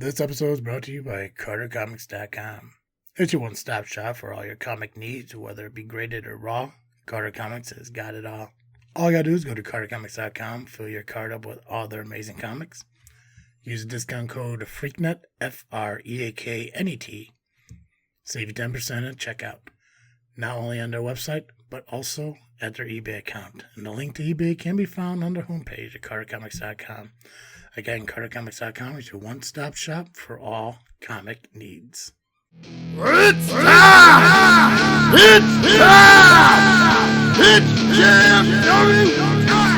This episode is brought to you by CarterComics.com. It's your one-stop shop for all your comic needs, whether it be graded or raw. Carter Comics has got it all. All you gotta do is go to CarterComics.com, fill your card up with all their amazing comics. Use the discount code FREAKNET, FREAKNET. Save you 10% at checkout. Not only on their website, but also at their eBay account. And the link to eBay can be found on their homepage at CarterComics.com. Again, CarterComics.com is your one-stop shop for all comic needs. It's time! It's time! It's JFW time!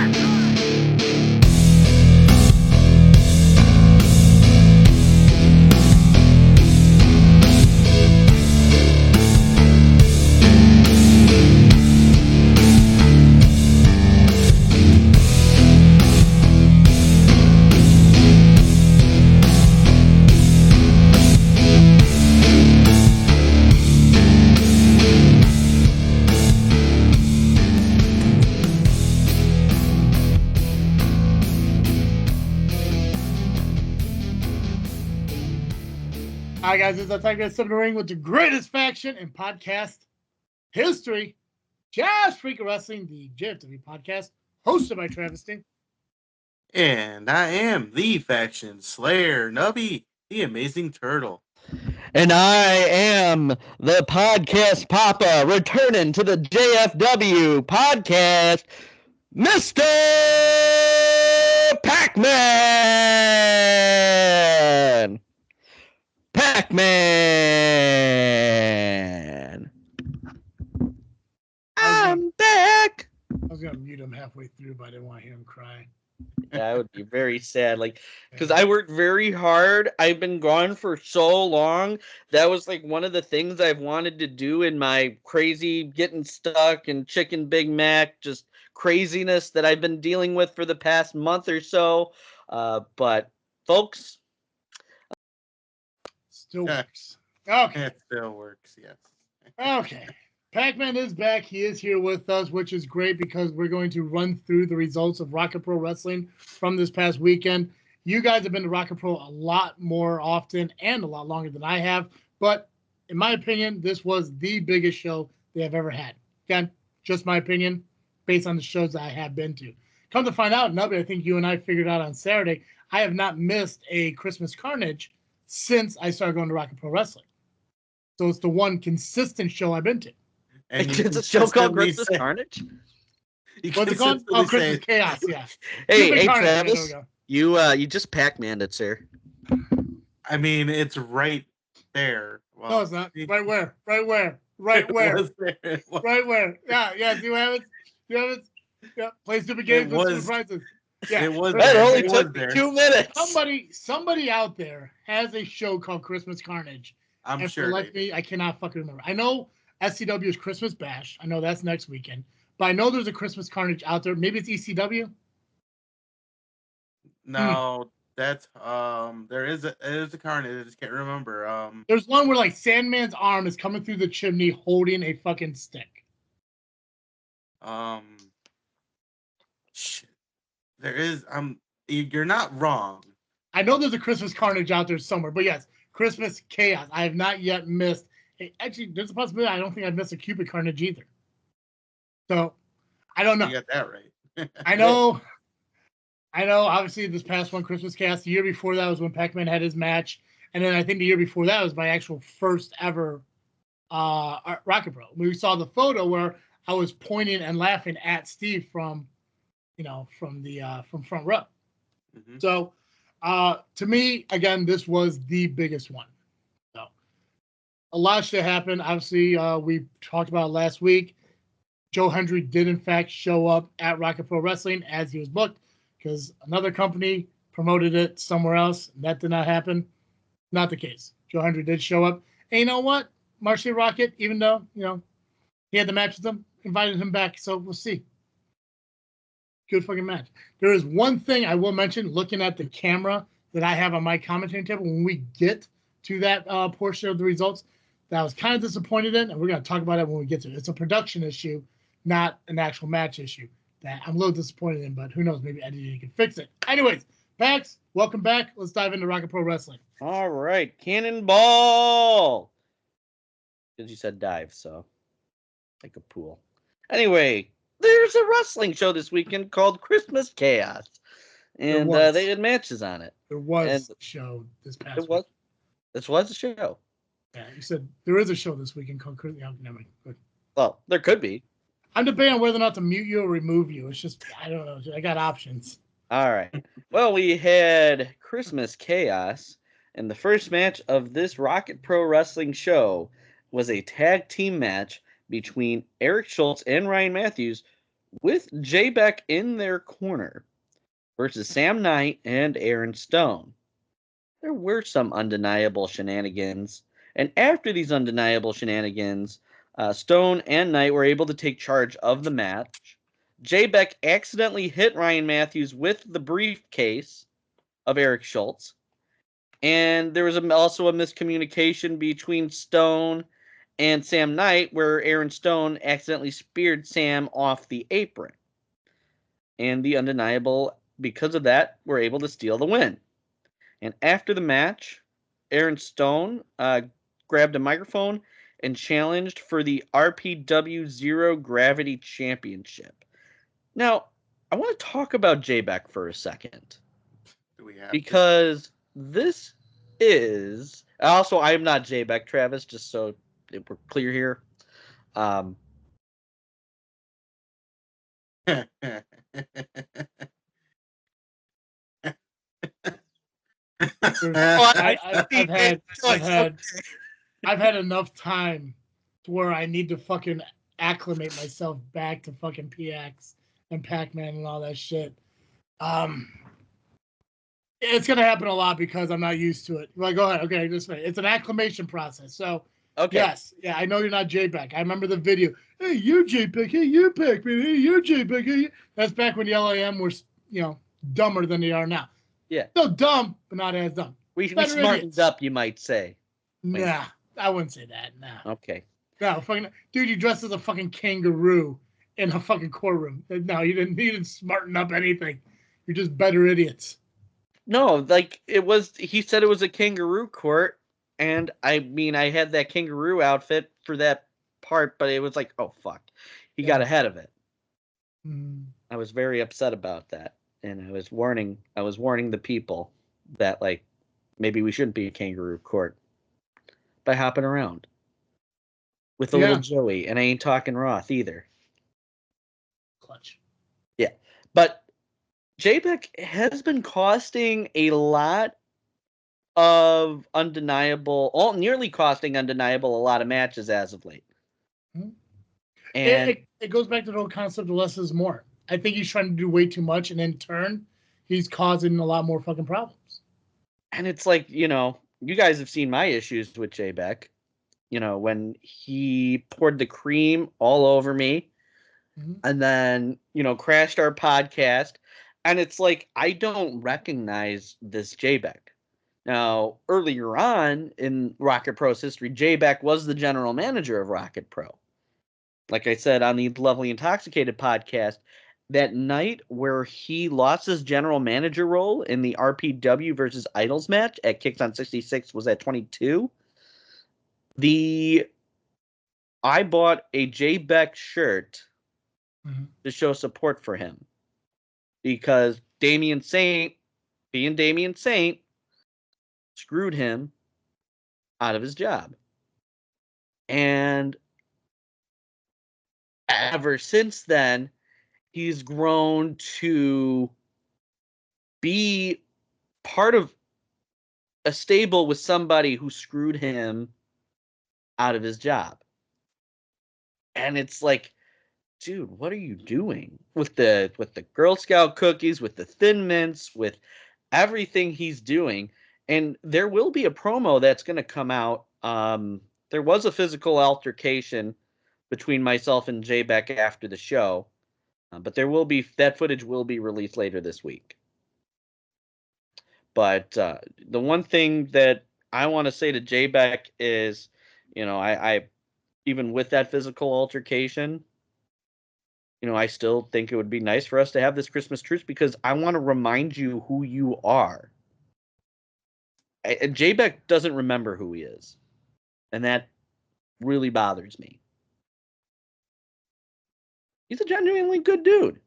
Hi guys, it's time to step in the ring with the greatest faction in podcast history, Just Freaking Wrestling, the JFW Podcast, hosted by Travesty. And I am the faction slayer, Nubby, the amazing turtle. And I am the podcast papa, returning to the JFW Podcast, Mr. Pacman! Pacman! I'm back! I was going to mute him halfway through, but I didn't want to hear him cry. That would be very sad, because I worked very hard. I've been gone for so long. That was one of the things I've wanted to do in my crazy getting stuck and chicken Big Mac, just craziness that I've been dealing with for the past month or so. But folks, Still works. Okay. It still works, yes. Okay. Pacman is back. He is here with us, which is great because we're going to run through the results of ARWPro Wrestling from this past weekend. You guys have been to ARWPro a lot more often and a lot longer than I have, but in my opinion, this was the biggest show they have ever had. Again, just my opinion based on the shows that I have been to. Come to find out, Nubby, I think you and I figured out on Saturday, I have not missed a Christmas Carnage since I started going to ARWPro Wrestling. So it's the one consistent show I've been to. And it's a show called Christmas Carnage? What's it called? Oh, Christmas Chaos, yeah. Hey, Carnage. Travis, There you just Pac-Man'd it, sir. I mean, it's right there. Well, no, it's not. Right where? Right where? Right where? Right where? Yeah. Do you have it? Yeah. Play stupid games with stupid prizes. Yeah. It was. That only it took was me 2 minutes. Somebody out there has a show called Christmas Carnage. I'm sure. Like me, I cannot fucking remember. I know SCW is Christmas Bash. I know that's next weekend. But I know there's a Christmas Carnage out there. Maybe it's ECW. No, that's there is a Carnage. I just can't remember. There's one where Sandman's arm is coming through the chimney holding a fucking stick. Shit. There is. You're not wrong. I know there's a Christmas Carnage out there somewhere, but yes, Christmas Chaos. I have not yet missed. Actually, there's a possibility I don't think I've missed a Cupid Carnage either. So, I don't know. You got that right. I know. Obviously, this past one, Christmas Chaos. The year before that was when Pacman had his match, and then I think the year before that was my actual first ever ARWPro. We saw the photo where I was pointing and laughing at Steve from Front Row. Mm-hmm. So, to me, again, this was the biggest one. So, a lot of shit happened. Obviously, we talked about it last week. Joe Hendry did, in fact, show up at ARWPro Wrestling as he was booked because another company promoted it somewhere else. And that did not happen. Not the case. Joe Hendry did show up. And you know what? Marcy Rocket, even though, he had the match with them, invited him back. So, we'll see. Good fucking match. There is one thing I will mention looking at the camera that I have on my commentary table when we get to that portion of the results that I was kind of disappointed in, and we're going to talk about it when we get to it. It's a production issue, not an actual match issue that I'm a little disappointed in, but who knows, maybe editing can fix it. Anyways, Pax, welcome back. Let's dive into Rocket Pro Wrestling. All right, Cannonball. Because you said dive, so like a pool. Anyway, there's a wrestling show this weekend called Christmas Chaos, and they had matches on it. There was a show this past week. This was a show. Yeah, you said there is a show this weekend called Christmas. Never mind. Good. Well, there could be. I'm debating whether or not to mute you or remove you. It's just, I don't know. I got options. All right. Well, we had Christmas Chaos, and the first match of this Rocket Pro Wrestling show was a tag team match between Eric Schultz and Ryan Matthews with Jay Beck in their corner versus Sam Knight and Aaron Stone. There were some undeniable shenanigans, and after these undeniable shenanigans, Stone and Knight were able to take charge of the match. Jay Beck accidentally hit Ryan Matthews with the briefcase of Eric Schultz. And there was also a miscommunication between Stone and Sam Knight where Aaron Stone accidentally speared Sam off the apron. And the Undeniable, because of that, were able to steal the win. And after the match, Aaron Stone grabbed a microphone and challenged for the RPW Zero Gravity Championship. Now, I want to talk about Jay Beck for a second. Do we have because this is... Also, I am not Jay Beck, Travis, just so we're clear here. I've had enough time to where I need to fucking acclimate myself back to fucking PX and Pacman and all that shit. It's gonna happen a lot because I'm not used to it. Like, go ahead, okay, just wait. It's an acclimation process. So, okay. Yes, yeah, I know you're not J-Beck. I remember the video. Hey, you're J-Beck. Hey, you're Pacman. Hey, you're J-Beck. Hey. That's back when the LAM were, dumber than they are now. Yeah. Still dumb, but not as dumb. We smartened up, you might say. Nah, I wouldn't say that. Nah. Okay. No, fucking dude, you dressed as a fucking kangaroo in a fucking courtroom. No, you didn't smarten up anything. You're just better idiots. No, like he said it was a kangaroo court, and I mean I had that kangaroo outfit for that part, but it was like, oh fuck. He got ahead of it. I was very upset about that. And I was warning the people that like maybe we shouldn't be a kangaroo court by hopping around with a little Joey, and I ain't talking Roth either. Clutch. Yeah, but J-Beck has been costing a lot of nearly costing Undeniable a lot of matches as of late. Mm-hmm. And it goes back to the whole concept of less is more. I think he's trying to do way too much, and in turn, he's causing a lot more fucking problems. And it's like, you guys have seen my issues with J-Beck. When he poured the cream all over me and then, crashed our podcast. And it's like, I don't recognize this J-Beck. Now, earlier on in Rocket Pro's history, J-Beck was the general manager of Rocket Pro. Like I said on the Lovely Intoxicated podcast, that night where he lost his general manager role in the RPW versus Idols match at Kicks on 66 was at 22. I bought a Jay Beck shirt to show support for him because Damian Saint, being Damian Saint, screwed him out of his job. And ever since then, he's grown to be part of a stable with somebody who screwed him out of his job. And it's like, dude, what are you doing with the Girl Scout cookies, with the Thin Mints, with everything he's doing? And there will be a promo that's going to come out. There was a physical altercation between myself and Jay Beck after the show, but that footage will be released later this week. But the one thing that I want to say to Jay Beck is, I even with that physical altercation, I still think it would be nice for us to have this Christmas truce because I want to remind you who you are. And J-Beck doesn't remember who he is. And that really bothers me. He's a genuinely good dude.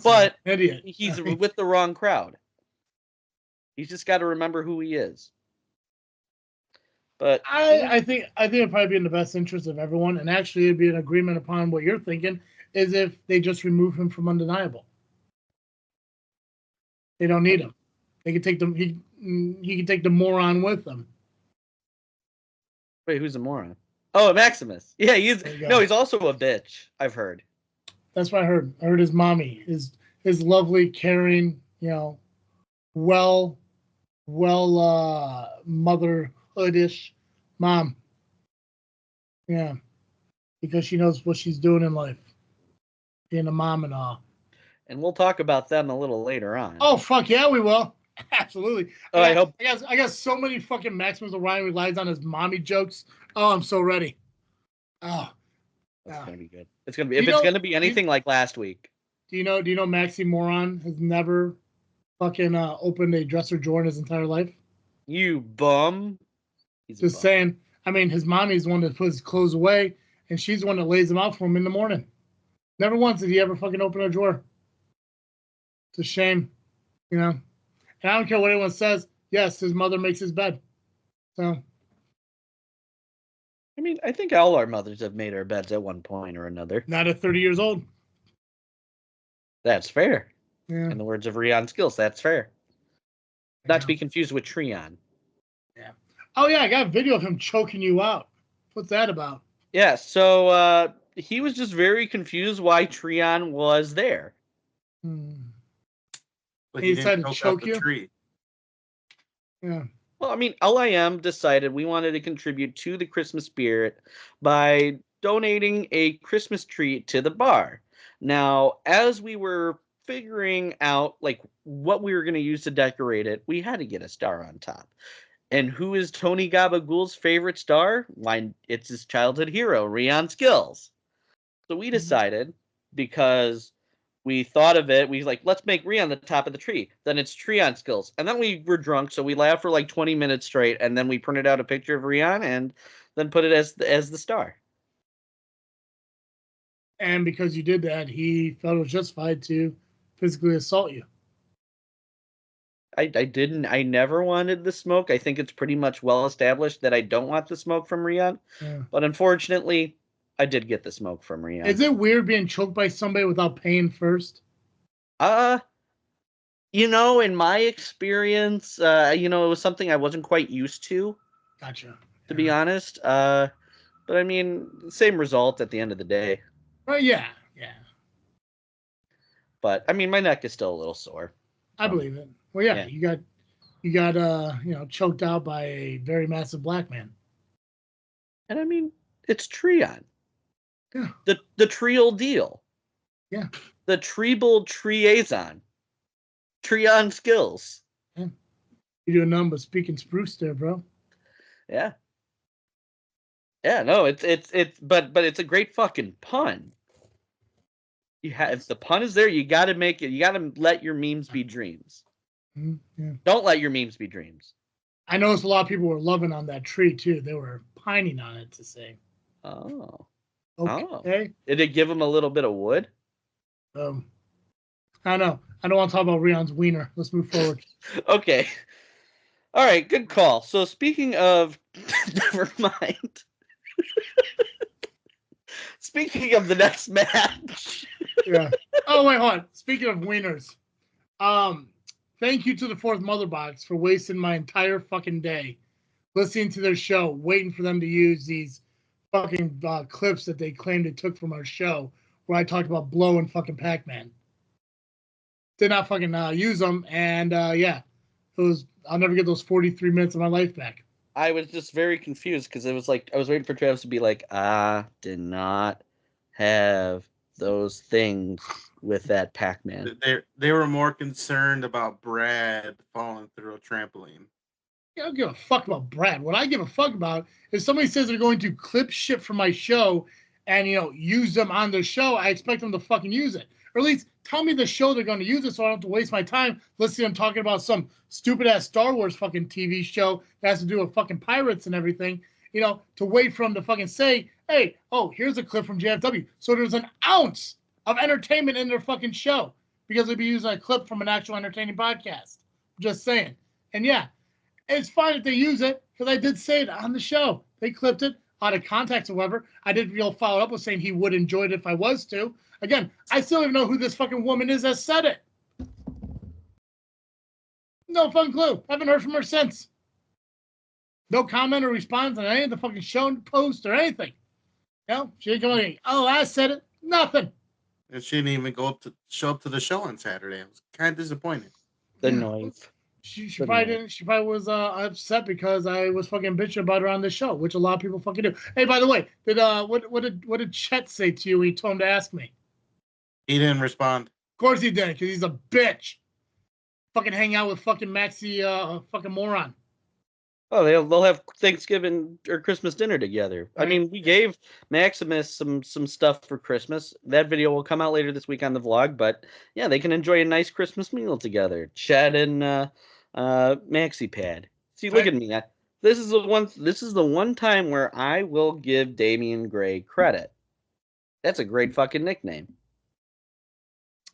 But idiot. He's with the wrong crowd. He's just got to remember who he is. But I think it'd probably be in the best interest of everyone, and actually it'd be an agreement upon what you're thinking, is if they just remove him from Undeniable. They don't need him. They can take them. He can take the moron with them. Wait, who's the moron? Oh, Maximus. Yeah, he's also a bitch. I've heard. That's what I heard. I heard his mommy, his lovely, caring, motherhoodish mom. Yeah, because she knows what she's doing in life, being a mom and all. And we'll talk about them a little later on. Oh fuck yeah, we will. Absolutely. Oh, I got so many fucking Maximus Orion relies on his mommy jokes. Oh, I'm so ready. Oh, that's gonna be good. It's gonna be it's gonna be anything like last week. Do you know Maxi Moron has never fucking opened a dresser drawer in his entire life? You bum. Just saying. I mean, his mommy's the one that puts his clothes away, and she's the one that lays them out for him in the morning. Never once did he ever fucking open a drawer. It's a shame, And I don't care what anyone says. Yes, his mother makes his bed. So. I mean, I think all our mothers have made our beds at one point or another. Not at 30 years old. That's fair. Yeah. In the words of Rion Skills, that's fair. Not to be confused with Treon. Yeah. Oh, yeah, I got a video of him choking you out. What's that about? Yeah, so he was just very confused why Treon was there. But he decided to choke you? Tree. Yeah. Well, I mean, LIM decided we wanted to contribute to the Christmas spirit by donating a Christmas tree to the bar. Now, as we were figuring out what we were going to use to decorate it, we had to get a star on top. And who is Tony Gabagool's favorite star? Why, it's his childhood hero, Rion Skills. So we decided, because we thought of it, let's make Rion the top of the tree. Then it's Treon Skills. And then we were drunk, so we laughed for 20 minutes straight, and then we printed out a picture of Rion and then put it as the star. And because you did that, he felt it was justified to physically assault you. I didn't. I never wanted the smoke. I think it's pretty much well established that I don't want the smoke from Rion. Yeah. But unfortunately, I did get the smoke from Rion. Is it weird being choked by somebody without paying first? In my experience, it was something I wasn't quite used to. Gotcha. To be honest. But I mean, same result at the end of the day. Oh, yeah. But I mean, my neck is still a little sore. I believe it. Well, yeah. You got choked out by a very massive black man. And I mean, it's Treon. Yeah. The Treal deal. Yeah. The Treble Treason. Treon Skills. Yeah. You do nothing but speaking spruce there, bro. Yeah. Yeah, no, it's but it's a great fucking pun. If the pun is there, you got to make it. You got to let your memes be dreams. Yeah. Don't let your memes be dreams. I noticed a lot of people were loving on that tree too. They were pining on it to say. Oh. Okay. Did it give them a little bit of wood? I don't know. I don't want to talk about Rion's wiener. Let's move forward. Okay. All right. Good call. So speaking of, never mind. Speaking of the next match. Yeah. Oh, wait, hold on. Speaking of wieners. Thank you to the Fourth Mother Box for wasting my entire fucking day listening to their show, waiting for them to use these fucking clips that they claimed it took from our show where I talked about Blow and fucking Pacman. Did not fucking use them, and it was. I'll never get those 43 minutes of my life back. I was just very confused because it was I was waiting for Travis to be like, I did not have those things with that Pacman. They were more concerned about Brad falling through a trampoline. I don't give a fuck about Brad. What I give a fuck about is somebody says they're going to clip shit from my show and, use them on their show, I expect them to fucking use it. Or at least tell me the show they're going to use it so I don't have to waste my time listening to them talking about some stupid-ass Star Wars fucking TV show that has to do with fucking pirates and everything, to wait for them to fucking say, hey, here's a clip from JFW. So there's an ounce of entertainment in their fucking show because they'd be using a clip from an actual entertaining podcast. Just saying. And yeah, it's fine if they use it because I did say it on the show. They clipped it out of context, however. I did follow up with saying he would enjoy it if I was to. Again, I still don't even know who this fucking woman is that said it. No fucking clue. Haven't heard from her since. No comment or response on any of the fucking show post or anything. She didn't come like, I said it. Nothing. And she didn't even show up to the show on Saturday. I was kind of disappointed. The noise. She probably didn't. She probably was upset because I was fucking bitching about her on the show, which a lot of people fucking do. Hey, by the way, what did Chet say to you when he told him to ask me? He didn't respond. Of course he didn't, because he's a bitch. Fucking hang out with fucking Maxie, fucking moron. Oh, they'll have Thanksgiving or Christmas dinner together. I mean, we gave Maximus some stuff for Christmas. That video will come out later this week on the vlog, but yeah, they can enjoy a nice Christmas meal together. Chad and Maxi Pad. See, look at me. This is the one time where I will give Damian Gray credit. That's a great fucking nickname.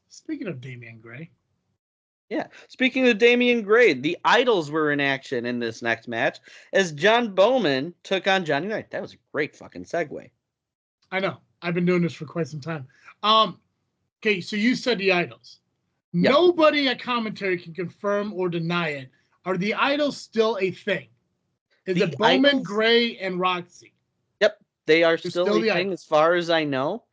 Speaking of Damian Gray. Yeah. Speaking of Damian Gray, the Idols were in action in this next match as John Bowman took on Johnny Knight. That was a great fucking segue. I know. I've been doing this for quite some time. Okay, so you said the Idols. Yep. Nobody at commentary can confirm or deny it. Are the Idols still a thing? Is it Bowman, Gray, and Roxy? Yep, they are still a thing Idols. As far as I know.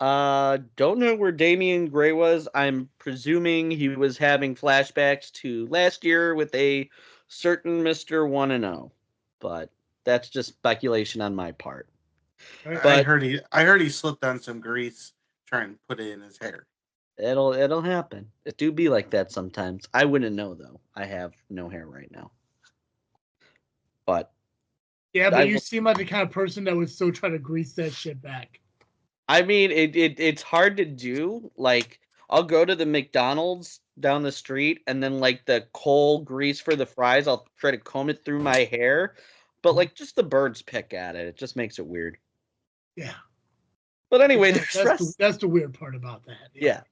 Don't know where Damian Gray was. I'm presuming he was having flashbacks to last year with a certain Mr. 1-0, but that's just speculation on my part. But I heard he slipped on some grease trying to put it in his hair. It'll happen. It do be like that sometimes. I wouldn't know though. I have no hair right now. But yeah, but you seem like the kind of person that would still try to grease that shit back. I mean, it's hard to do. Like, I'll go to the McDonald's down the street, and then, like, the coal grease for the fries, I'll try to comb it through my hair. But, like, just the birds pick at it. It just makes it weird. Yeah. But anyway, that's the weird part about that. Yeah.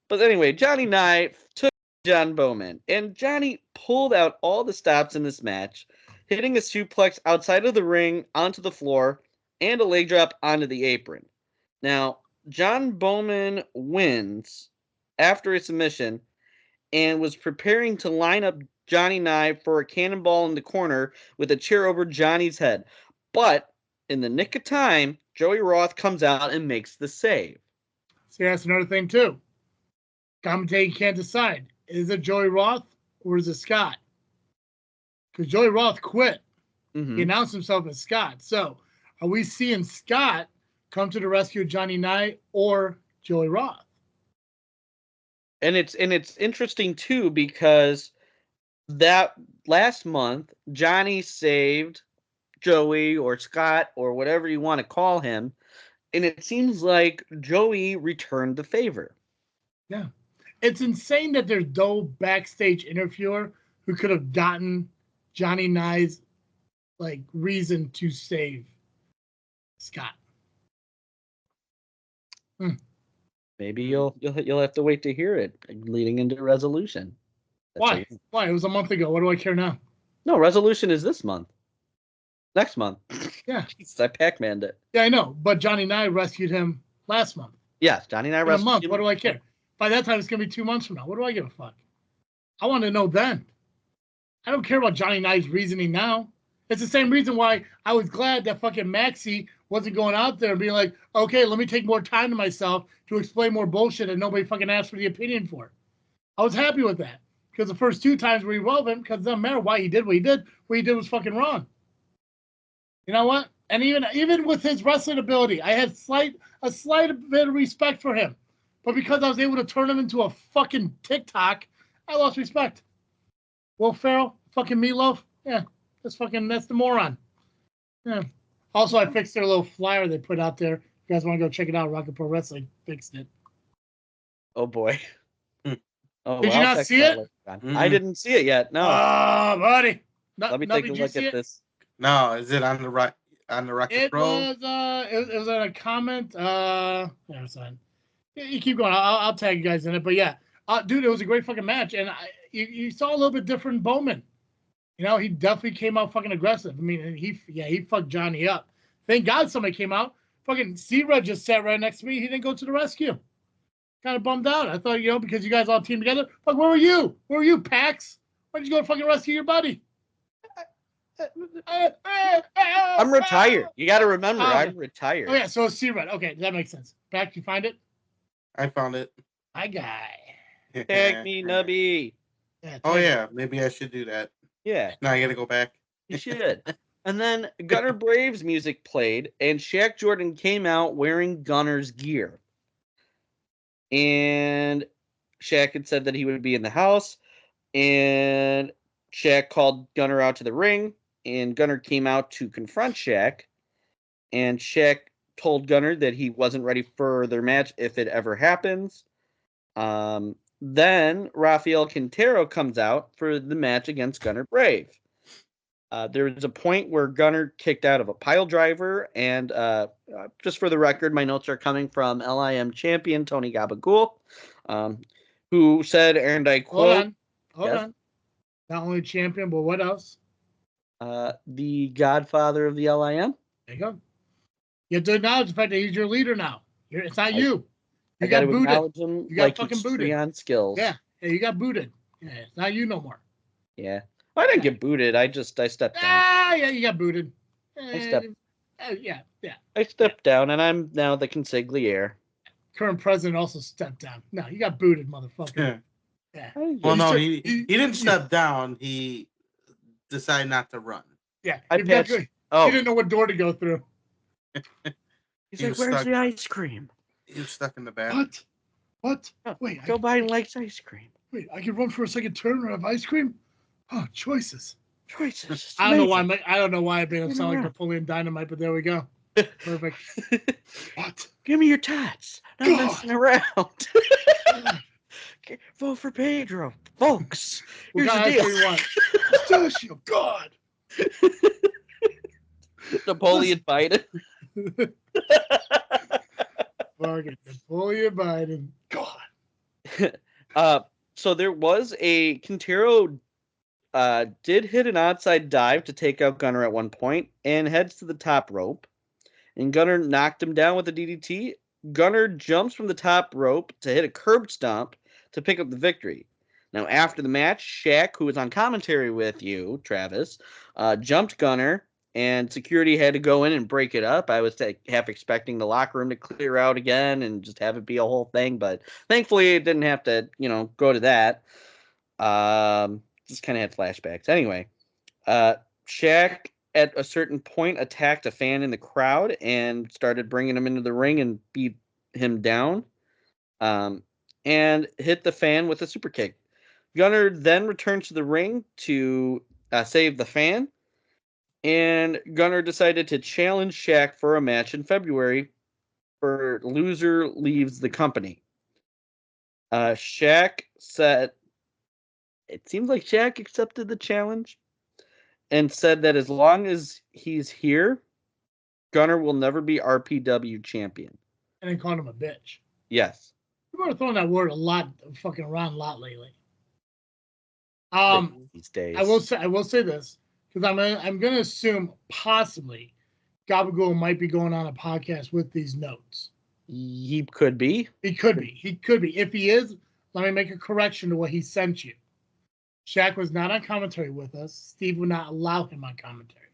But anyway, Johnny Knight took John Bowman, and Johnny pulled out all the stops in this match, hitting a suplex outside of the ring onto the floor and a leg drop onto the apron. Now, John Bowman wins after a submission and was preparing to line up Johnny Knight for a cannonball in the corner with a chair over Johnny's head. But in the nick of time, Joey Roth comes out and makes the save. See, that's another thing, too. Commentating can't decide. Is it Joey Roth or is it Scott? Because Joey Roth quit. Mm-hmm. He announced himself as Scott. So, are we seeing Scott come to the rescue of Johnny Knight or Joey Roth? And it's interesting too because that last month Johnny saved Joey or Scott or whatever you want to call him, and it seems like Joey returned the favor. Yeah, it's insane that there's no backstage interviewer who could have gotten Johnny Knight's reason to save Scott. Maybe you'll have to wait to hear it leading into Resolution. Why? Why? It was a month ago. What do I care now? No, Resolution is this month. Next month. Yeah. Jeez, I Pacmaned it. Yeah, I know. But Johnny Knight rescued him last month. Yes, Johnny Knight rescued him. In a month. What do I care? By that time, it's going to be 2 months from now. What do I give a fuck? I want to know then. I don't care about Johnny Knight's reasoning now. It's the same reason why I was glad that fucking Maxie wasn't going out there and being like, okay, let me take more time to myself to explain more bullshit that nobody fucking asked for the opinion for. I was happy with that. Because the first 2 times were irrelevant because it doesn't matter why he did what he did. What he did was fucking wrong. You know what? And even with his wrestling ability, I had a slight bit of respect for him. But because I was able to turn him into a fucking TikTok, I lost respect. Will Ferrell, fucking Meatloaf, yeah, that's the moron. Yeah. Also, I fixed their little flyer they put out there. If you guys want to go check it out, Rocket Pro Wrestling fixed it. Oh boy. Oh, Did you not check see that it? later on. I didn't see it yet. No. Oh, buddy. Let me take a look at this. No, is it on the Rocket It Pro? was it was in a comment. Yeah, son. You keep going. I'll tag you guys in it. But yeah, dude, it was a great fucking match, and you saw a little bit different Bowman. You know, he definitely came out fucking aggressive. I mean, he fucked Johnny up. Thank God somebody came out. Fucking C-Red just sat right next to me. He didn't go to the rescue. Kind of bummed out. I thought, you know, because you guys all teamed together. Fuck, where were you? Where were you, Pax? Why did you go fucking rescue your buddy? I'm retired. You got to remember, I'm retired. Oh, yeah, so it's C-Red. Okay, that makes sense. Pax, you find it? I found it. My guy. Tag me, Nubby. Yeah, maybe I should do that. Yeah. Now I got to go back. You should. And then Gunner Braves music played, and Shaq Jordan came out wearing Gunner's gear. And Shaq had said that he would be in the house, and Shaq called Gunner out to the ring, and Gunner came out to confront Shaq, and Shaq told Gunner that he wasn't ready for their match if it ever happens. Then Rafael Quintero comes out for the match against Gunner Brave. There was a point where Gunner kicked out of a pile driver, and just for the record, my notes are coming from LIM champion Tony Gabagool, who said, and I quote... Hold on. Not only champion, but what else? The godfather of the LIM. There you go. You have to acknowledge the fact that he's your leader now. It's not you. You got booted. Him you got fucking booted. On skills. Yeah, you got booted. Yeah, it's not you no more. Yeah. I didn't get booted. I stepped down. Yeah, you got booted. I stepped Yeah. down, and I'm now the consigliere. Current president also stepped down. No, you got booted, motherfucker. Yeah. Well, no, he didn't step down. He decided not to run. Yeah. He didn't know what door to go through. He's like, where's the ice cream? He was stuck in the bathroom. What? Oh, Wait. Joe Biden likes ice cream. Wait, I can run for a second turn or have ice cream? Oh, choices. I don't know why I made him sound like Napoleon Dynamite, but there we go. Perfect. What? Give me your tots. Not messing around. Vote for Pedro, folks. Here's the deal. Pistachio, God. Napoleon Biden. Fucking Napoleon Biden. God. So there was a Quintero did hit an outside dive to take out Gunner at one point and heads to the top rope. And Gunner knocked him down with a DDT. Gunner jumps from the top rope to hit a curb stomp to pick up the victory. Now, after the match, Shaq, who was on commentary with you, Travis, jumped Gunner, and security had to go in and break it up. I was half expecting the locker room to clear out again and just have it be a whole thing, but thankfully it didn't have to, go to that. Just kind of had flashbacks. Anyway, Shaq at a certain point attacked a fan in the crowd and started bringing him into the ring and beat him down, and hit the fan with a super kick. Gunner then returned to the ring to save the fan, and Gunner decided to challenge Shaq for a match in February for loser leaves the company. Shaq said, it seems like Shaq accepted the challenge and said that as long as he's here, Gunner will never be RPW champion. And then called him a bitch. Yes. People are throwing that word fucking around a lot lately. These days. I will say this, because I'm gonna assume possibly Gabagool might be going on a podcast with these notes. He could be. He could be. If he is, let me make a correction to what he sent you. Shaq was not on commentary with us. Steve would not allow him on commentary.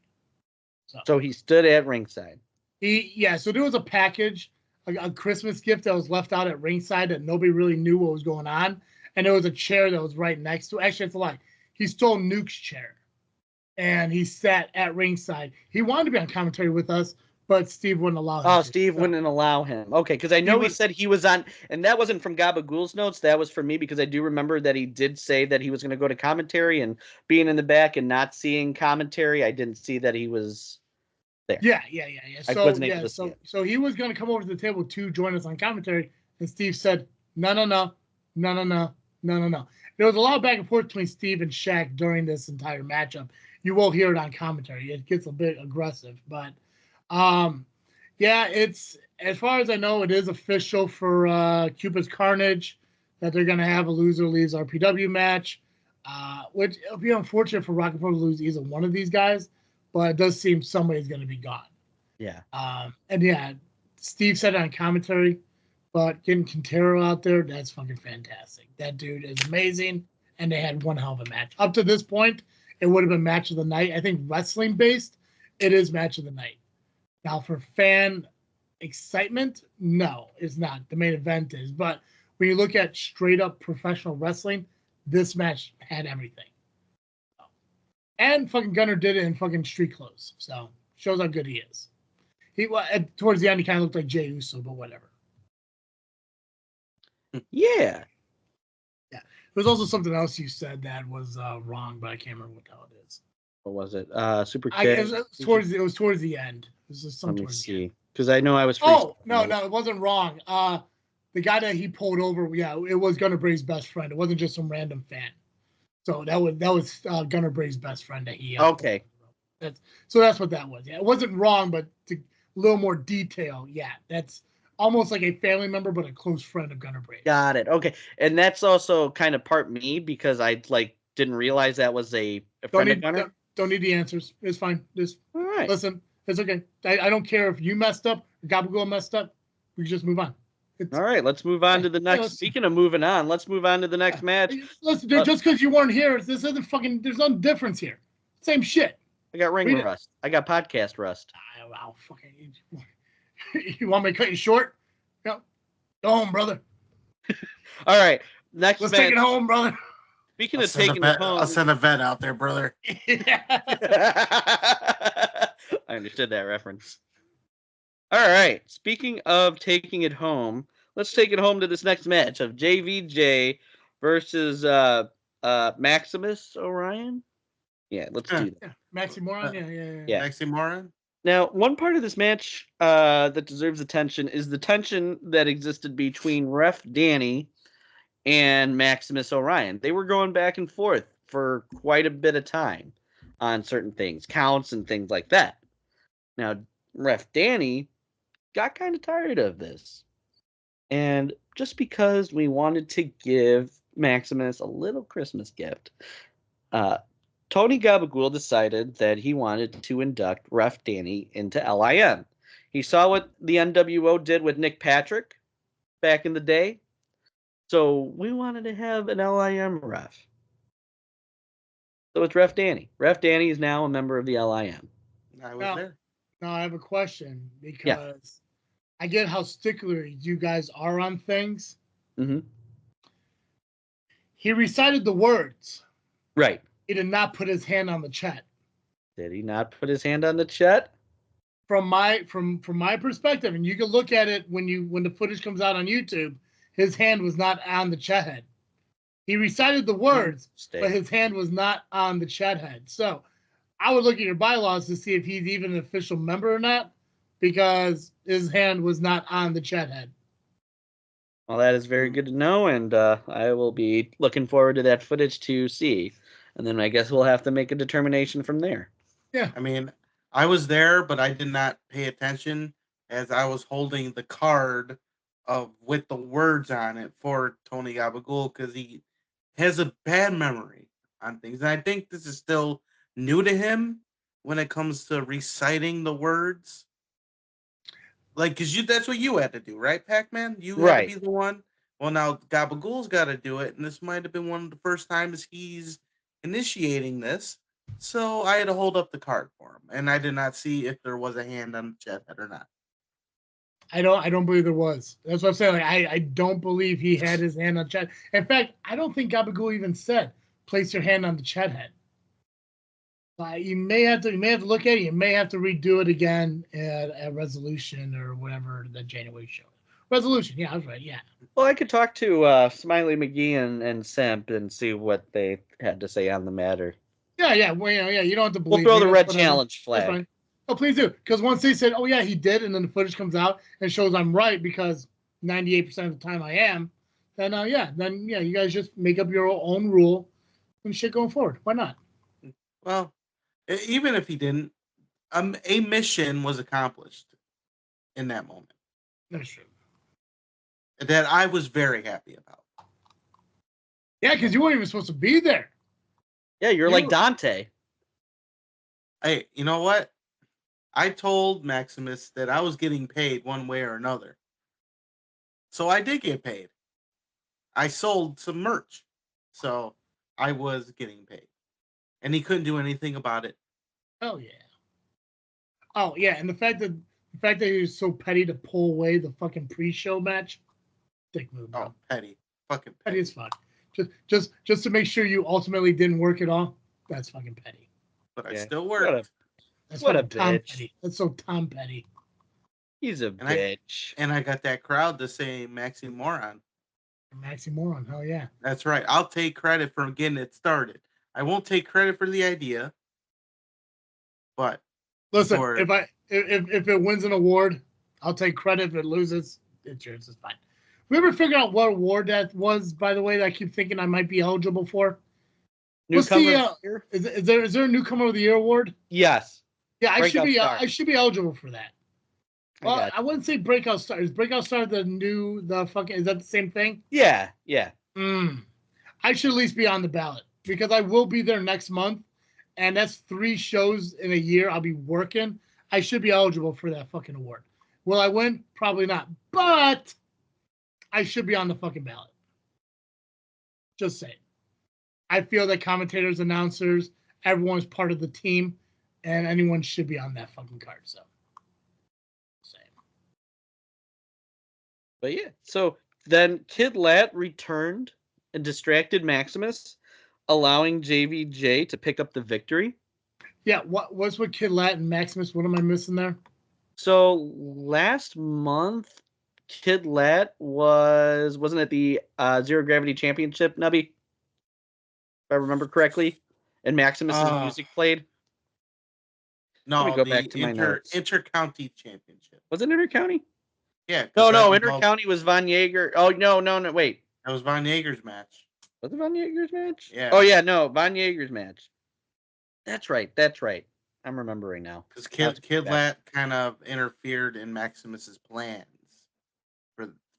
So he stood at ringside. So there was a package, a Christmas gift that was left out at ringside that nobody really knew what was going on. And there was a chair that was right next to it. Actually, it's a lie. He stole Nuke's chair. And he sat at ringside. He wanted to be on commentary with us, but Steve wouldn't allow him. Oh, Steve wouldn't allow him. Okay, because I know he said he was on, and that wasn't from Gabagool's notes. That was from me, because I do remember that he did say that he was going to go to commentary, and being in the back and not seeing commentary, I didn't see that he was there. Yeah. I So wasn't able to see it. so he was going to come over to the table to join us on commentary, and Steve said, No. There was a lot of back and forth between Steve and Shaq during this entire matchup. You will hear it on commentary. It gets a bit aggressive, but yeah, it's as far as I know, it is official for Cupid's Carnage that they're going to have a loser leaves RPW match, which it'll be unfortunate for Rocket Pro to lose either one of these guys, but it does seem somebody's going to be gone. Yeah. And yeah, Steve said it on commentary, but getting Quintero out there, that's fucking fantastic. That dude is amazing, and they had one hell of a match. Up to this point, it would have been match of the night. I think wrestling based, it is match of the night. Now for fan excitement, no, it's not. The main event is, but when you look at straight up professional wrestling, this match had everything. And fucking Gunner did it in fucking street clothes, so shows how good he is. He towards the end, he kind of looked like Jey Uso, but whatever. Yeah. There's also something else you said that was wrong, but I can't remember what the hell it is. What was it? Super It Kick. it was towards the end. Let me see, because I know I was. Oh no, it wasn't wrong. The guy that he pulled over, yeah, it was Gunner Bray's best friend. It wasn't just some random fan. So that was Gunner Bray's best friend that he. Okay. So that's what that was. Yeah, it wasn't wrong, but a little more detail. Yeah, that's almost like a family member, but a close friend of Gunner Bray. Got it. Okay, and that's also kind of part me because I didn't realize that was a friend of Gunner. Don't need the answers. It's fine. Just all right. Listen, it's okay. I don't care if you messed up or Gabagool messed up. We can just move on. All right, let's move on to the next. Speaking of moving on, let's move on to the next match. Listen, just because you weren't here, this isn't fucking. There's no difference here. Same shit. I got ring rust. I got podcast rust. Wow, fucking. You want me to cut you short? No. Go home, brother. All right, next Let's match. take it home, brother. Speaking of taking it home, I'll send a vet out there, brother. I understood that reference. All right. Speaking of taking it home, let's take it home to this next match of JVJ versus Maximus Orion. Yeah, let's do that. Yeah. Maximoran, yeah. Maximoran. Now, one part of this match that deserves attention is the tension that existed between Ref Danny and Maximus Orion. They were going back and forth for quite a bit of time on certain things, counts and things like that. Now, Ref Danny got kind of tired of this. And just because we wanted to give Maximus a little Christmas gift, Tony Gabagool decided that he wanted to induct Ref Danny into LIM. He saw what the NWO did with Nick Patrick back in the day. So we wanted to have an LIM ref. So it's Ref Danny. Ref Danny is now a member of the LIM. I was there. Now I have a question because I get how stickler you guys are on things. Mm-hmm. He recited the words. Right. He did not put his hand on the chat. Did he not put his hand on the chat? From my perspective, and you can look at it when the footage comes out on YouTube, his hand was not on the chat head. He recited the words, but his hand was not on the chat head. So I would look at your bylaws to see if he's even an official member or not, because his hand was not on the chat head. Well, that is very good to know, and I will be looking forward to that footage to see. And then I guess we'll have to make a determination from there. Yeah. I mean, I was there, but I did not pay attention as I was holding the card with the words on it for Tony Gabagool because he has a bad memory on things. And I think this is still new to him when it comes to reciting the words. Like, because that's what you had to do, right, Pacman? You had to be the one. Well, now Gabagool's got to do it, and this might have been one of the first times he's initiating this. So I had to hold up the card for him, and I did not see if there was a hand on the chat head or not. I don't believe there was. That's what I'm saying. Like, I don't believe he had his hand on chat. In fact, I don't think Gabagool even said, place your hand on the chat head. You may have to look at it. You may have to redo it again at Resolution or whatever the January show. Resolution, yeah, I was right, yeah. Well, I could talk to Smiley McGee and Simp and see what they had to say on the matter. Yeah. Well, yeah. You don't have to believe. We'll throw the red challenge flag. Oh, please do. Because once they said, oh, yeah, he did, and then the footage comes out and shows I'm right because 98% of the time I am, then, you guys just make up your own rule and shit going forward. Why not? Well, even if he didn't, a mission was accomplished in that moment. That's true. That I was very happy about. Yeah, because you weren't even supposed to be there. Yeah, you're like Dante. Hey, you know what? I told Maximus that I was getting paid one way or another. So I did get paid. I sold some merch. So I was getting paid. And he couldn't do anything about it. Oh, yeah. Oh, yeah, and the fact that he was so petty to pull away the fucking pre-show match, dick move, bro. Oh, petty. Fucking petty as fuck. Just to make sure you ultimately didn't work at all. That's fucking petty. But I still worked. What a Tom bitch. Petty. That's so Tom Petty. He's a bitch. And I got that crowd to say Maxi Moron. Maxi Moron, hell yeah. That's right. I'll take credit for getting it started. I won't take credit for the idea. But listen, if it wins an award, I'll take credit. If it loses, it's yours. It's fine. We ever figure out what award that was, by the way, that I keep thinking I might be eligible for? Newcomer of the Year? Is there a Newcomer of the Year award? Yes. Yeah, I should be eligible for that. Well, I wouldn't say Breakout Star. Is Breakout Star is that the same thing? Yeah. I should at least be on the ballot because I will be there next month, and that's 3 shows in a year I'll be working. I should be eligible for that fucking award. Will I win? Probably not. But I should be on the fucking ballot. Just saying. I feel that commentators, announcers, everyone's part of the team, and anyone should be on that fucking card. So, same. But yeah, so then Kid Lat returned and distracted Maximus, allowing JVJ to pick up the victory. Yeah, what's with Kid Lat and Maximus? What am I missing there? So last month, Kid Lat wasn't it the Zero Gravity Championship, Nubby? If I remember correctly, and Maximus's music played. No, let me go back to my notes. Inter-county championship. Was it inter-county? Yeah. No, inter-county was Von Jaeger. Oh no, wait. That was Von Jaeger's match. Was it Von Jaeger's match? Yeah. Oh yeah, no, Von Jaeger's match. That's right. I'm remembering now. Because Kid Lat kind of interfered in Maximus's plans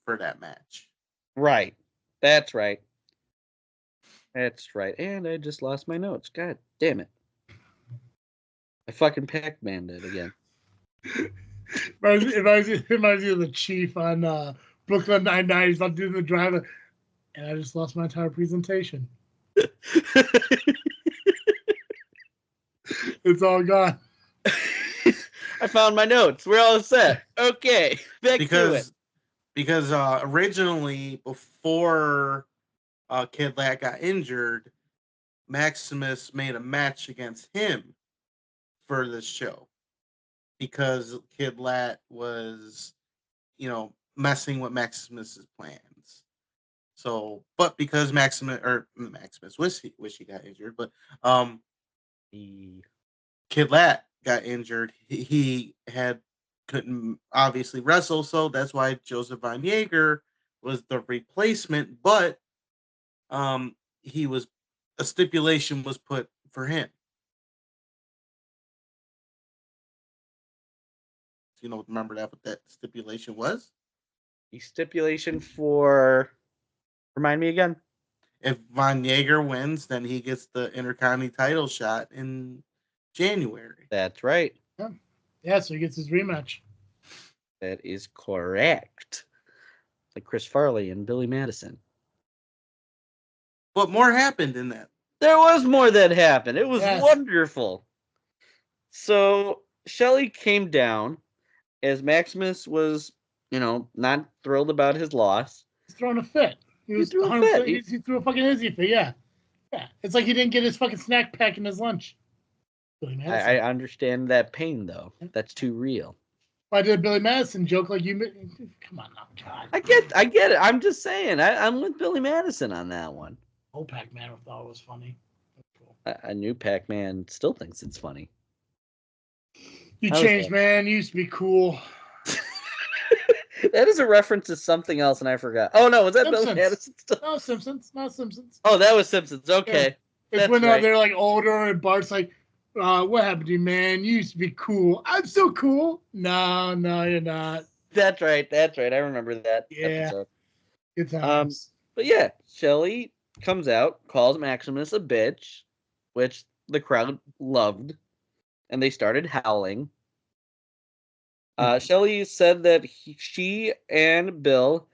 for that match. Right. That's right. And I just lost my notes. God damn it. I fucking Pacman it again. If I was the chief on Brooklyn Nine-Nine, he's not doing the driver, and I just lost my entire presentation. It's all gone. I found my notes. We're all set. Okay, back to it. Because originally, before Kid Lat got injured, Maximus made a match against him for this show because Kid Lat was, messing with Maximus's plans. So, but because Maximus wish he got injured, but Kid Lat got injured. He couldn't obviously wrestle, so that's why Joseph Von Jaeger was the replacement. But a stipulation was put for him. Remember what that stipulation was? The stipulation for, remind me again. If Von Jaeger wins, then he gets the Intercounty title shot in January. That's right. Yeah, so he gets his rematch. That is correct. Like Chris Farley and Billy Madison. But more happened in that. There was more that happened. It was wonderful. So Shelley came down as Maximus was, not thrilled about his loss. He's throwing a fit. He threw a fit. He threw a fucking hizzy fit, yeah. Yeah. It's like he didn't get his fucking snack pack in his lunch. Billy Madison. I understand that pain, though. That's too real. If I did a Billy Madison joke like you... Come on now, God. I get it. I'm just saying. I'm with Billy Madison on that one. Old Pacman thought it was funny. Cool. A new Pacman still thinks it's funny. You How is changed, that? man. You used to be cool. That is a reference to something else, and I forgot. Oh no, was that Bill Simpsons. Madison stuff? No, Simpsons. Not Simpsons. Oh, that was Simpsons. Okay, It's that's when right. they're like older and Bart's like, what happened to you, man? You used to be cool. I'm still cool. No, you're not. That's right. That's right. I remember that Yeah. episode. Good times. But yeah, Shelly comes out, calls Maximus a bitch, which the crowd loved, and they started howling. Shelly said that she and Bill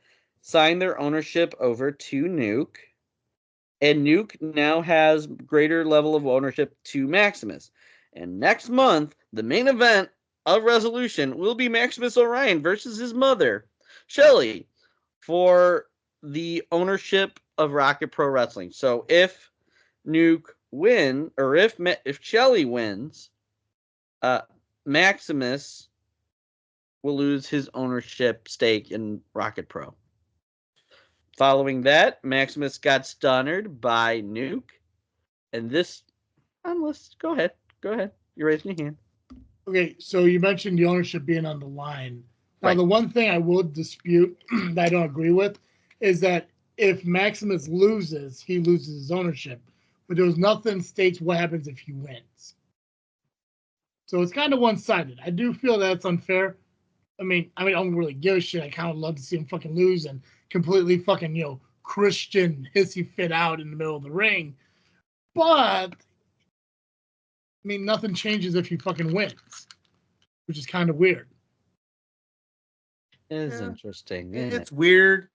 signed their ownership over to Nuke, and Nuke now has greater level of ownership to Maximus. And next month, the main event of Resolution will be Maximus Orion versus his mother, Shelly, for the ownership of Rocket Pro Wrestling. So if Nuke win, or if Shelly wins, Maximus will lose his ownership stake in Rocket Pro. Following that, Maximus got stunnered by Nuke, and this, go ahead, you're raising your hand. Okay, so you mentioned the ownership being on the line. Now, Right. The one thing I will dispute that I don't agree with is that if Maximus loses, he loses his ownership. But there was nothing states what happens if he wins. So it's kind of one-sided. I do feel that's unfair. I mean, I don't really give a shit. I kind of love to see him fucking lose and completely fucking, Christian hissy fit out in the middle of the ring. But, nothing changes if he fucking wins, which is kind of weird. It is interesting. Isn't It's it? weird,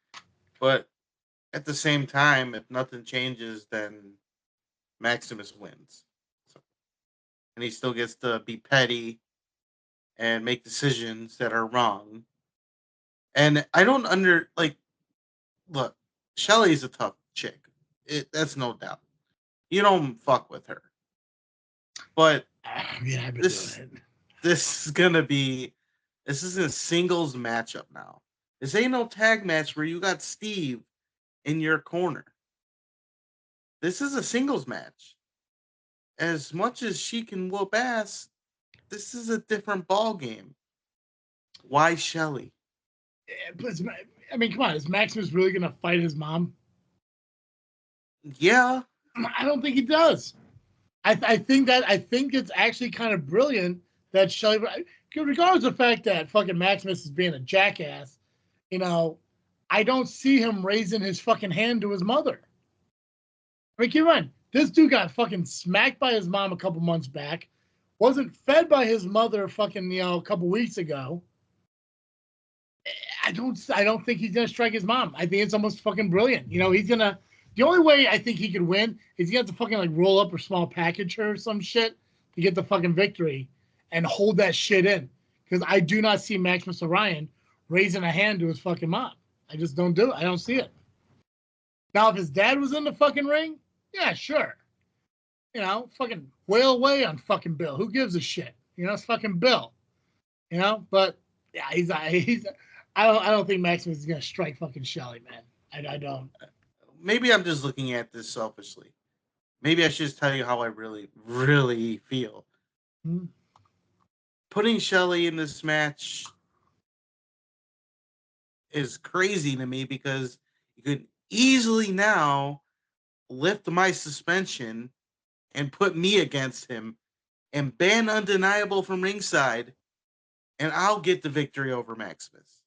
but at the same time, if nothing changes, then Maximus wins. So, and he still gets to be petty and make decisions that are wrong. And I don't look, Shelly's a tough chick. That's no doubt. You don't fuck with her. But I've been this doing it. this is a singles matchup now. This ain't no tag match where you got Steve in your corner. This is a singles match. As much as she can whoop ass, this is a different ball game. Why Shelly? But come on, is Maximus really gonna fight his mom? Yeah, I don't think he does. I think it's actually kind of brilliant that Shelly, regardless of the fact that fucking Maximus is being a jackass, I don't see him raising his fucking hand to his mother. Keep in mind, this dude got fucking smacked by his mom a couple months back, wasn't fed by his mother fucking, a couple weeks ago. I don't think he's gonna strike his mom. I think it's almost fucking brilliant. The only way I think he could win is he has to fucking roll up a small package or some shit to get the fucking victory and hold that shit in. Because I do not see Maximus Orion raising a hand to his fucking mom. I just don't do it. I don't see it. Now, if his dad was in the fucking ring, yeah, sure. Fucking whale away on fucking Bill. Who gives a shit? It's fucking Bill. But yeah, I don't think Maximus is gonna strike fucking Shelly, man. I don't. maybe I'm just looking at this selfishly. Maybe I should just tell you how I really, really feel. Putting Shelly in this match is crazy to me because you could easily now lift my suspension and put me against him and ban Undeniable from ringside, and I'll get the victory over Maximus.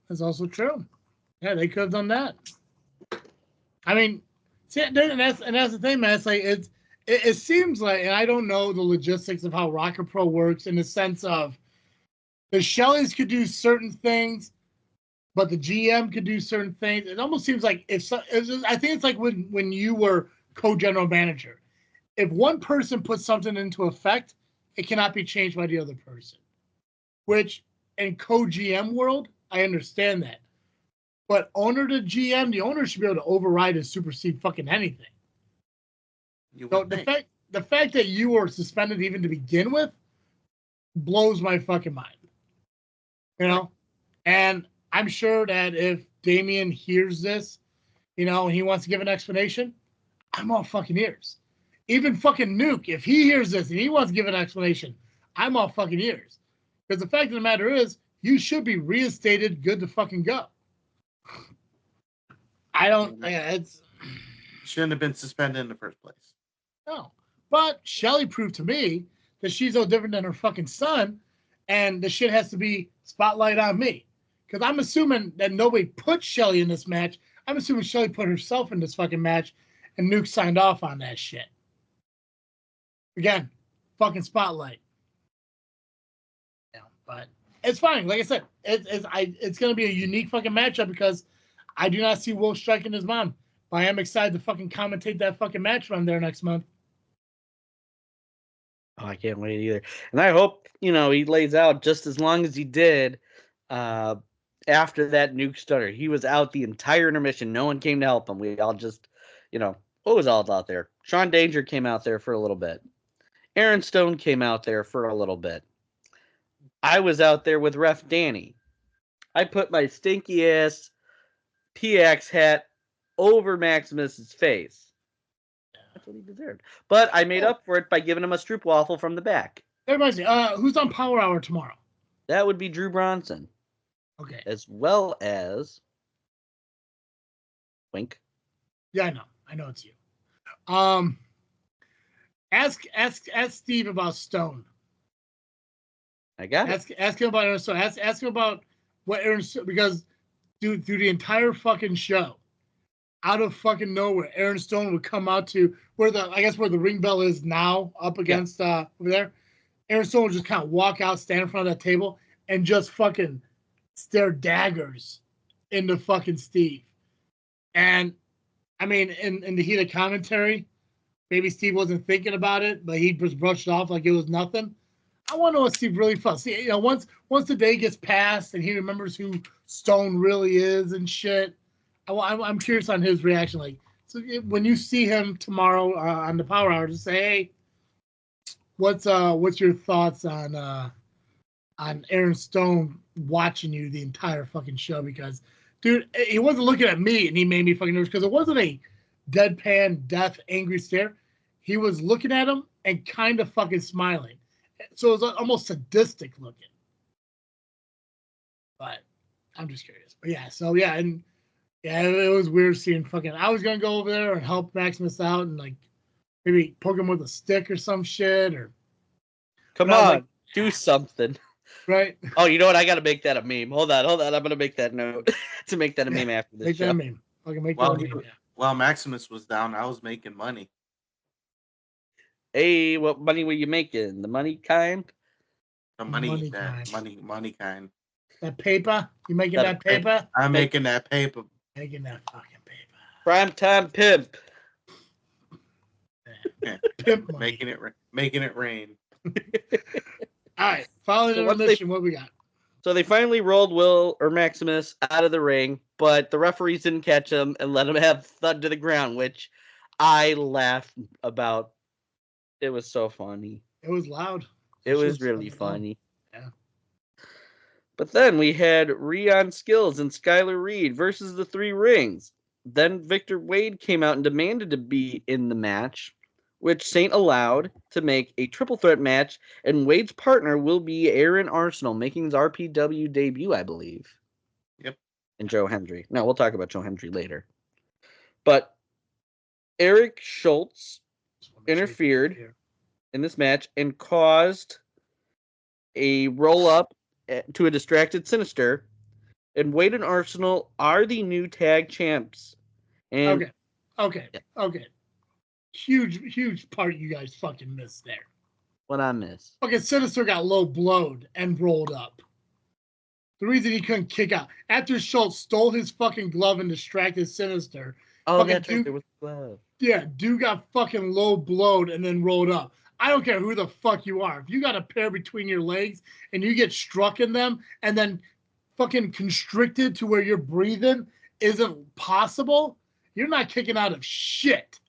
That's also true. Yeah, they could have done that. See, and that's the thing, man. It's like it seems like, and I don't know the logistics of how Rocket Pro works in the sense of the Shellys could do certain things, but the GM could do certain things. It almost seems like I think it's like when you were co-general manager. If one person puts something into effect, it cannot be changed by the other person. Which in co-GM world, I understand that. But owner to GM, the owner should be able to override and supersede fucking anything. So the fact that you were suspended even to begin with blows my fucking mind. And I'm sure that if Damien hears this, and he wants to give an explanation, I'm all fucking ears. Even fucking Nuke, if he hears this and he wants to give an explanation, I'm all fucking ears. Because the fact of the matter is, you should be reinstated, good to fucking go. It's shouldn't have been suspended in the first place. no. But Shelly proved to me that she's no different than her fucking son, and the shit has to be spotlight on me. Because I'm assuming that nobody put Shelly in this match. I'm assuming Shelly put herself in this fucking match, and Nuke signed off on that shit. Again, fucking spotlight. Yeah, but it's fine. Like I said, it's going to be a unique fucking matchup because I do not see Will striking his mom. But I am excited to fucking commentate that fucking match when I'm there next month. Oh, I can't wait either. And I hope, he lays out just as long as he did after that Nuke stutter. He was out the entire intermission. No one came to help him. We all just, what was all out there? Sean Danger came out there for a little bit. Aaron Stone came out there for a little bit. I was out there with Ref Danny. I put my stinky ass PX hat over Maximus's face. That's what he deserved. But I made up for it by giving him a stroopwafel from the back. That reminds me, who's on Power Hour tomorrow? That would be Drew Bronson. Okay. As well as Wink. Yeah, I know it's you. Ask Steve about Stone. I got it. Ask him about Aaron Stone. Ask him about what Aaron Stone, because through the entire fucking show, out of fucking nowhere, Aaron Stone would come out to where the ring bell is now, up against over there. Aaron Stone would just kind of walk out, stand in front of that table, and just fucking stare daggers into fucking Steve. And I mean, in the heat of commentary, maybe Steve wasn't thinking about it, but he just brushed it off like it was nothing. I want to know what Steve really felt. See, once the day gets past and he remembers who Stone really is and shit, I'm curious on his reaction. Like, so when you see him tomorrow on the Power Hour, just say, hey, what's your thoughts on Aaron Stone watching you the entire fucking show? Because, dude, he wasn't looking at me and he made me fucking nervous because it wasn't a deadpan, death, angry stare. He was looking at him and kind of fucking smiling. So it was almost sadistic looking. But I'm just curious. But yeah, so yeah, and yeah, it was weird seeing fucking. I was gonna go over there and help Maximus out and like maybe poke him with a stick or some shit or. Come on, do something. Right. Oh, you know what? I gotta make that a meme. Hold on. I'm gonna make that note to make that a meme after this. Make show. that a meme. Fucking make that a meme. While Maximus was down, I was making money. Hey, what money were you making? The money kind? The money kind. That paper? You making that paper? I'm making that paper. Making that fucking paper. Prime time pimp. Pimp money. Making it rain. All right, following the mission, what we got? So they finally rolled Will or Maximus out of the ring, but the referees didn't catch him and let him have thud to the ground, which I laughed about. It was so funny. It was loud. It was really funny. Yeah. But then we had Rion Skills and Skylar Reed versus the Three Rings. Then Victor Wade came out and demanded to be in the match, which Saint allowed to make a triple threat match, and Wade's partner will be Aaron Arsenal, making his RPW debut, I believe. Yep. And Joe Hendry. No, we'll talk about Joe Hendry later. But Eric Schultz interfered in this match and caused a roll-up to a distracted Sinister, and Wade and Arsenal are the new tag champs. And Okay. Huge part you guys fucking missed there. What I missed? Okay, Sinister got low blowed and rolled up. The reason he couldn't kick out after Schultz stole his fucking glove and distracted Sinister. Oh, that's right. There was glove. Yeah, dude got fucking low blowed and then rolled up. I don't care who the fuck you are. If you got a pair between your legs and you get struck in them and then fucking constricted to where you're breathing isn't possible, you're not kicking out of shit.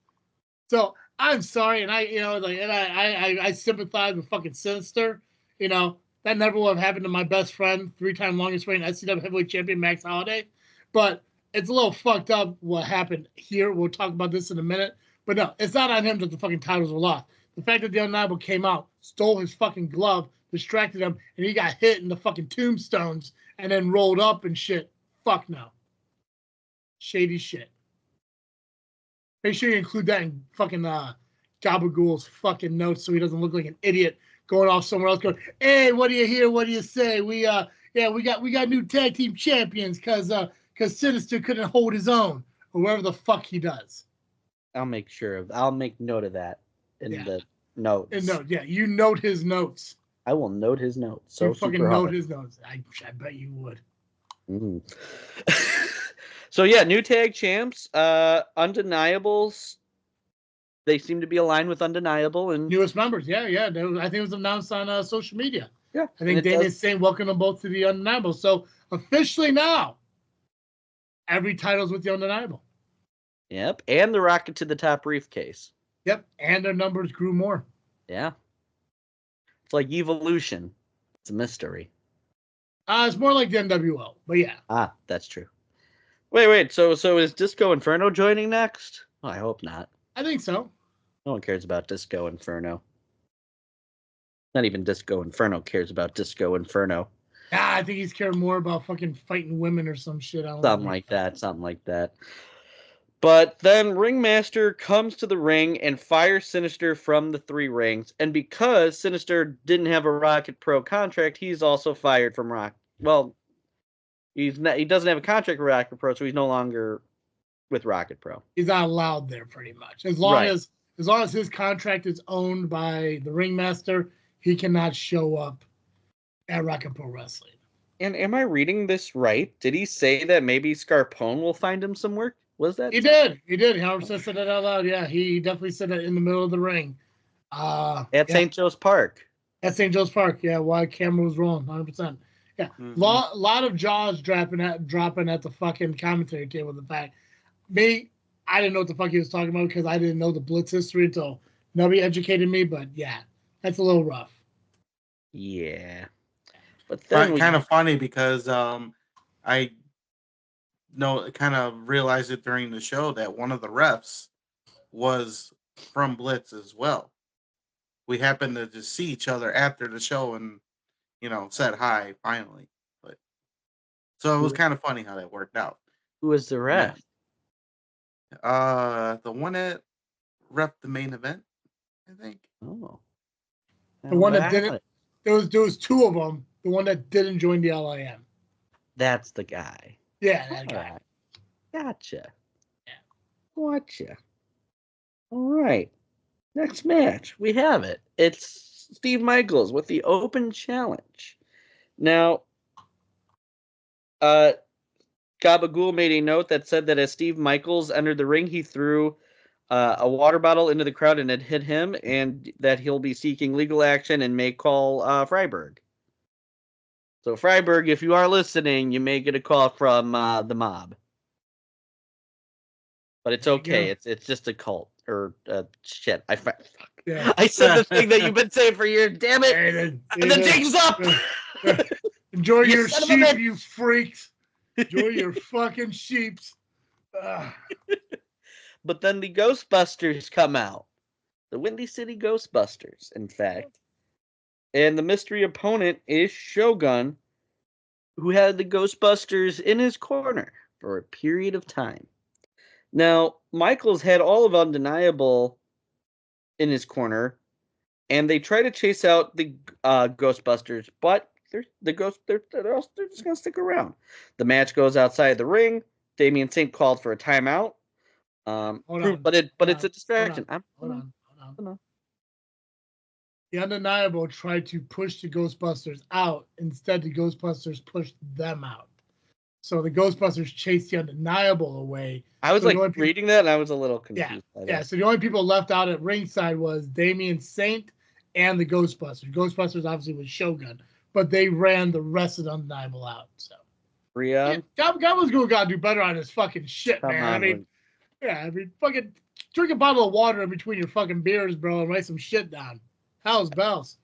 So I'm sorry, and I sympathize with fucking Sinister. That never would have happened to my best friend, 3-time longest reigning SCW heavyweight champion Max Holiday. But it's a little fucked up what happened here. We'll talk about this in a minute. But no, it's not on him that the fucking titles were lost. The fact that the Undeniable came out, stole his fucking glove, distracted him, and he got hit in the fucking tombstones and then rolled up and shit. Fuck no. Shady shit. Make sure you include that in fucking Gabagool's fucking notes so he doesn't look like an idiot going off somewhere else going, hey, what do you hear? What do you say? We got new tag team champions because Sinister couldn't hold his own or whatever the fuck he does. I'll make note of that in the notes. You note his notes. I will note his notes. So you fucking note his notes. I bet you would. Mm. So yeah, new tag champs, Undeniables. They seem to be aligned with Undeniable and newest members. Yeah. I think it was announced on social media. Yeah, I think Damien's saying welcome them both to the Undeniable. So officially now, every title's with the Undeniable. Yep, and the rocket to the top briefcase. Yep, and their numbers grew more. Yeah, it's like evolution. It's a mystery. It's more like the NWO, but yeah. That's true. Wait. So is Disco Inferno joining next? Oh, I hope not. I think so. No one cares about Disco Inferno. Not even Disco Inferno cares about Disco Inferno. I think he's caring more about fucking fighting women or some shit. Something like that. But then Ringmaster comes to the ring and fires Sinister from the 3 rings. And because Sinister didn't have a ARWPro contract, he's also fired from Rock. Well, he doesn't have a contract with ARWPro, so he's no longer with ARWPro. He's not allowed there, pretty much. As long as his contract is owned by the Ringmaster, he cannot show up at ARWPro Wrestling. And am I reading this right? Did he say that maybe Scarpone will find him some work? Was that? He did. He 100% said that out loud. Yeah, he definitely said that in the middle of the ring. At St. Joe's Park. At St. Joe's Park, yeah. Why camera was rolling, 100%. Yeah, lot of jaws dropping at the fucking commentary table. The fact, I didn't know what the fuck he was talking about because I didn't know the Blitz history until Nubby educated me. But yeah, that's a little rough. Yeah, but then kind of funny because I kind of realized it during the show that one of the refs was from Blitz as well. We happened to just see each other after the show and, said hi finally. But so it was kind of funny how that worked out. Who was the ref? The one that rep the main event, I think. Oh. The one that didn't. There was 2 of them. The one that didn't join the LIM. That's the guy. Yeah, that guy. Right. Gotcha. Gotcha. All right. Next match. We have it. It's Steve Michaels with the Open Challenge. Now, Gabagool made a note that said that as Steve Michaels entered the ring, he threw a water bottle into the crowd and it hit him, and that he'll be seeking legal action and may call Freiberg. So Freiberg, if you are listening, you may get a call from the mob. But it's okay. It's just a cult or shit. I said the thing that you've been saying for years. Damn it! And the jig's up. Enjoy your sheep, you freaks. Enjoy your fucking sheeps. But then the Ghostbusters come out. The Windy City Ghostbusters, in fact. And the mystery opponent is Shogun, who had the Ghostbusters in his corner for a period of time. Now, Michaels had all of Undeniable in his corner, and they try to chase out the Ghostbusters, but they're just going to stick around. The match goes outside the ring. Damien Saint called for a timeout. But it's a distraction. Hold on. The Undeniable tried to push the Ghostbusters out. Instead, the Ghostbusters pushed them out. So the Ghostbusters chased the Undeniable away. I was reading that, and I was a little confused. Yeah. So the only people left out at ringside was Damien Saint and the Ghostbusters. Ghostbusters obviously was Shogun, but they ran the rest of the Undeniable out. So Rion, Goblin's gotta do better on his fucking shit, man. I mean, fucking drink a bottle of water in between your fucking beers, bro, and write some shit down. How's bells?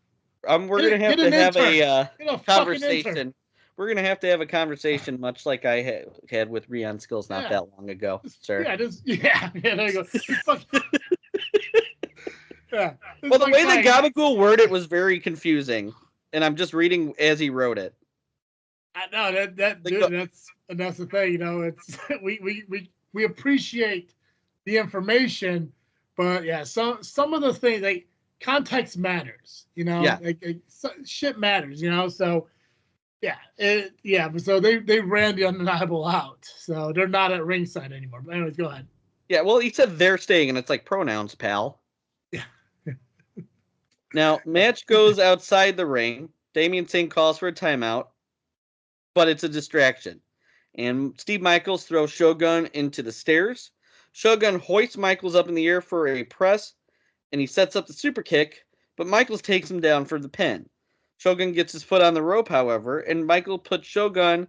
We're gonna have to have a conversation. We're gonna have to have a conversation, much like I had with Rion Skills not that long ago, sir. There you go. Yeah. Well, the way that Gabagool worded it was very confusing, and I'm just reading as he wrote it. I know that's the thing. You know, it's we appreciate the information, but yeah, some of the things like context matters. You know, Yeah. shit matters. You know, so yeah, but so they ran the undeniable out, so they're not at ringside anymore. But anyways, go ahead. Yeah, well, he said they're staying, and it's like pronouns, pal. Yeah. Now, match goes outside the ring. Damian Singh calls for a timeout, but it's a distraction. And Steve Michaels throws Shogun into the stairs. Shogun hoists Michaels up in the air for a press, and he sets up the super kick, but Michaels takes him down for the pin. Shogun gets his foot on the rope, however, and Michael puts Shogun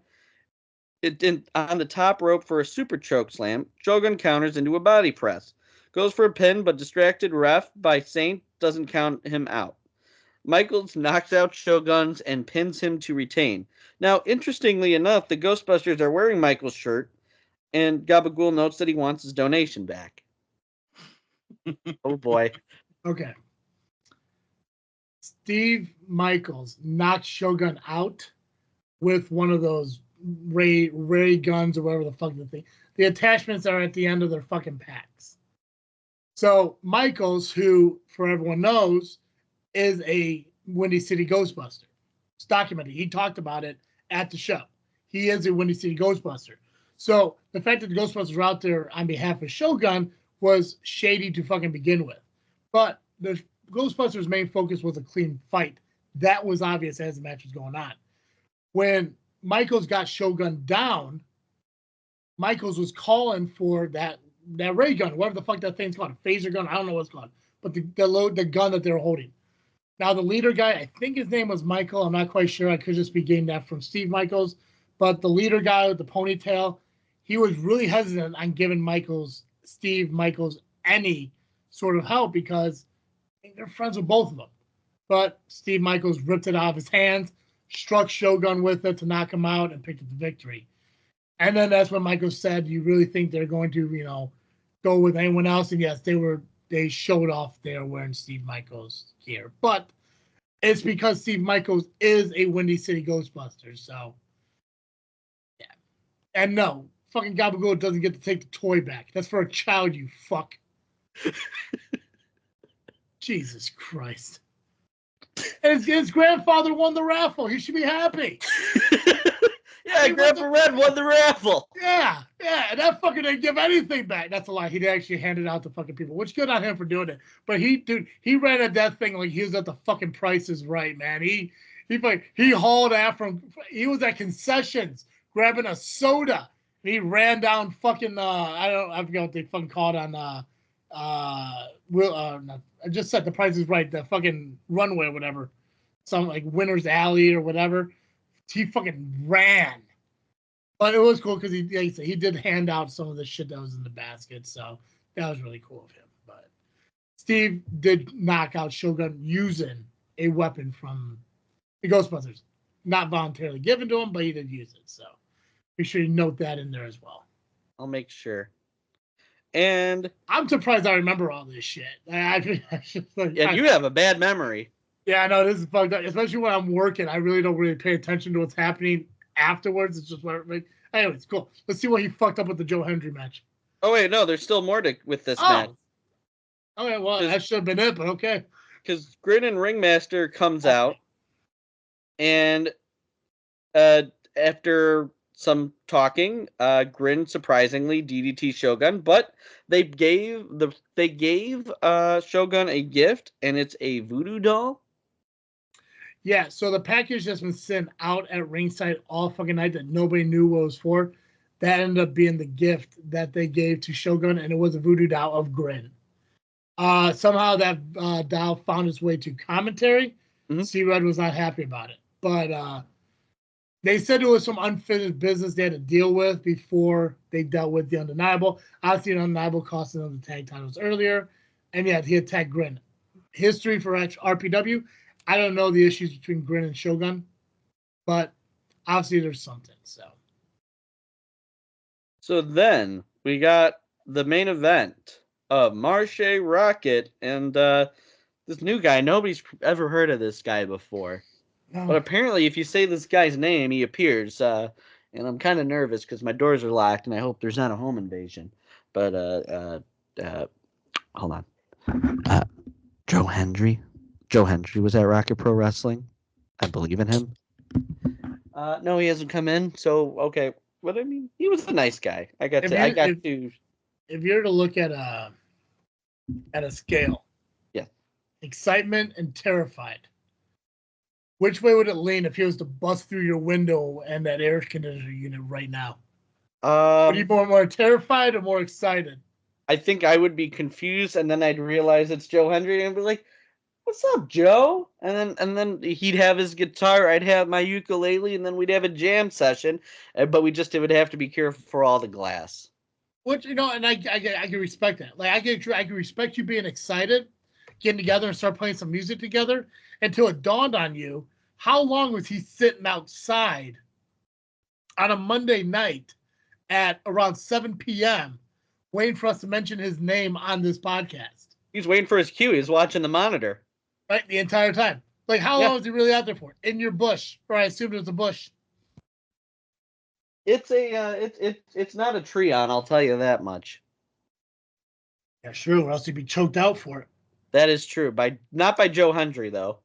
on the top rope for a super choke slam. Shogun counters into a body press. Goes for a pin, but distracted ref by Saint doesn't count him out. Michaels knocks out Shoguns and pins him to retain. Now, interestingly enough, the Ghostbusters are wearing Michaels' shirt, and Gabagool notes that he wants his donation back. Oh boy. Okay. Steve Michaels knocked Shogun out with one of those ray guns or whatever the fuck the thing. The attachments are at the end of their fucking packs. So Michaels, who for everyone knows, is a Windy City Ghostbuster. It's documented. He talked about it at the show. He is a Windy City Ghostbuster. So the fact that the Ghostbusters were out there on behalf of Shogun was shady to fucking begin with. But the Ghostbusters' main focus was a clean fight. That was obvious as the match was going on. When Michaels got Shogun down, Michaels was calling for that ray gun, whatever the fuck that thing's called, a phaser gun, I don't know what it's called, but the gun that they were holding. Now the leader guy, I think his name was Michael. I'm not quite sure. I could just be getting that from Steve Michaels, but the leader guy with the ponytail, he was really hesitant on giving Steve Michaels, any sort of help because they're friends with both of them. But Steve Michaels ripped it out of his hands, struck Shogun with it to knock him out, and picked up the victory. And then that's when Michaels said, "You really think they're going to, go with anyone else?" And yes, they showed off there wearing Steve Michaels gear. But it's because Steve Michaels is a Windy City Ghostbuster. So, yeah. And no, fucking Gabagool doesn't get to take the toy back. That's for a child, you fuck. Jesus Christ. And his grandfather won the raffle. He should be happy. Yeah, Grandpa Red won the raffle. Yeah. And that fucker didn't give anything back. That's a lie. He actually handed out to fucking people, which good on him for doing it. But he ran at that thing like he was at the fucking Price is Right, man. He hauled after him. He was at concessions grabbing a soda. And he ran down fucking I forget what they fucking called on I just said the Price is Right, the fucking runway or whatever. Some like Winner's Alley or whatever. He fucking ran. But it was cool because he did hand out some of the shit that was in the basket. So that was really cool of him. But Steve did knock out Shogun using a weapon from the Ghostbusters. Not voluntarily given to him, but he did use it. So be sure you note that in there as well. I'll make sure. And I'm surprised I remember all this shit. You have a bad memory. Yeah, I know this is fucked up. Especially when I'm working, I really don't pay attention to what's happening afterwards. It's just whatever. Anyways, cool. Let's see what he fucked up with the Joe Hendry match. Oh wait, no, there's still more with this match. Okay, well that should have been it, but okay. Because Grin and Ringmaster comes out, and after some talking, Grin surprisingly DDT Shogun, but they gave Shogun a gift, and it's a voodoo doll. Yeah, so the package that's been sent out at ringside all fucking night that nobody knew what it was for, that ended up being the gift that they gave to Shogun, and it was a voodoo doll of Grin. Somehow that doll found its way to commentary. Mm-hmm. C-Red was not happy about it. But they said it was some unfinished business they had to deal with before they dealt with the Undeniable. Obviously, the Undeniable cost them the tag titles earlier, and yet he attacked Grin. History for RPW, I don't know the issues between Grin and Shogun, but obviously there's something. So then we got the main event of Marche Rocket and This new guy, nobody's ever heard of this guy before. No. But apparently, if you say this guy's name, he appears. And I'm kind of nervous because my doors are locked, and I hope there's not a home invasion. But hold on. Joe Hendry. Joe Hendry was at Rocket Pro Wrestling. I believe in him. No, he hasn't come in. So okay, but I mean, he was a nice guy. If you're to look at a scale, yeah, excitement and terrified, which way would it lean if he was to bust through your window and that air conditioner unit right now? Would you be more terrified or more excited? I think I would be confused, and then I'd realize it's Joe Hendry, and I'd be like, "What's up, Joe?" And then he'd have his guitar, I'd have my ukulele, and then we'd have a jam session. But it would have to be careful for all the glass. Which, and I can respect that. Like I can respect you being excited, getting together and start playing some music together. Until it dawned on you, how long was he sitting outside on a Monday night at around 7 p.m. waiting for us to mention his name on this podcast? He's waiting for his cue. He's watching the monitor. Right, the entire time. Like, how long was he really out there for? In your bush, or I assumed it was a bush. It's it's not a Treon, I'll tell you that much. Yeah, sure, or else he'd be choked out for it. That is true. Not by Joe Hendry, though.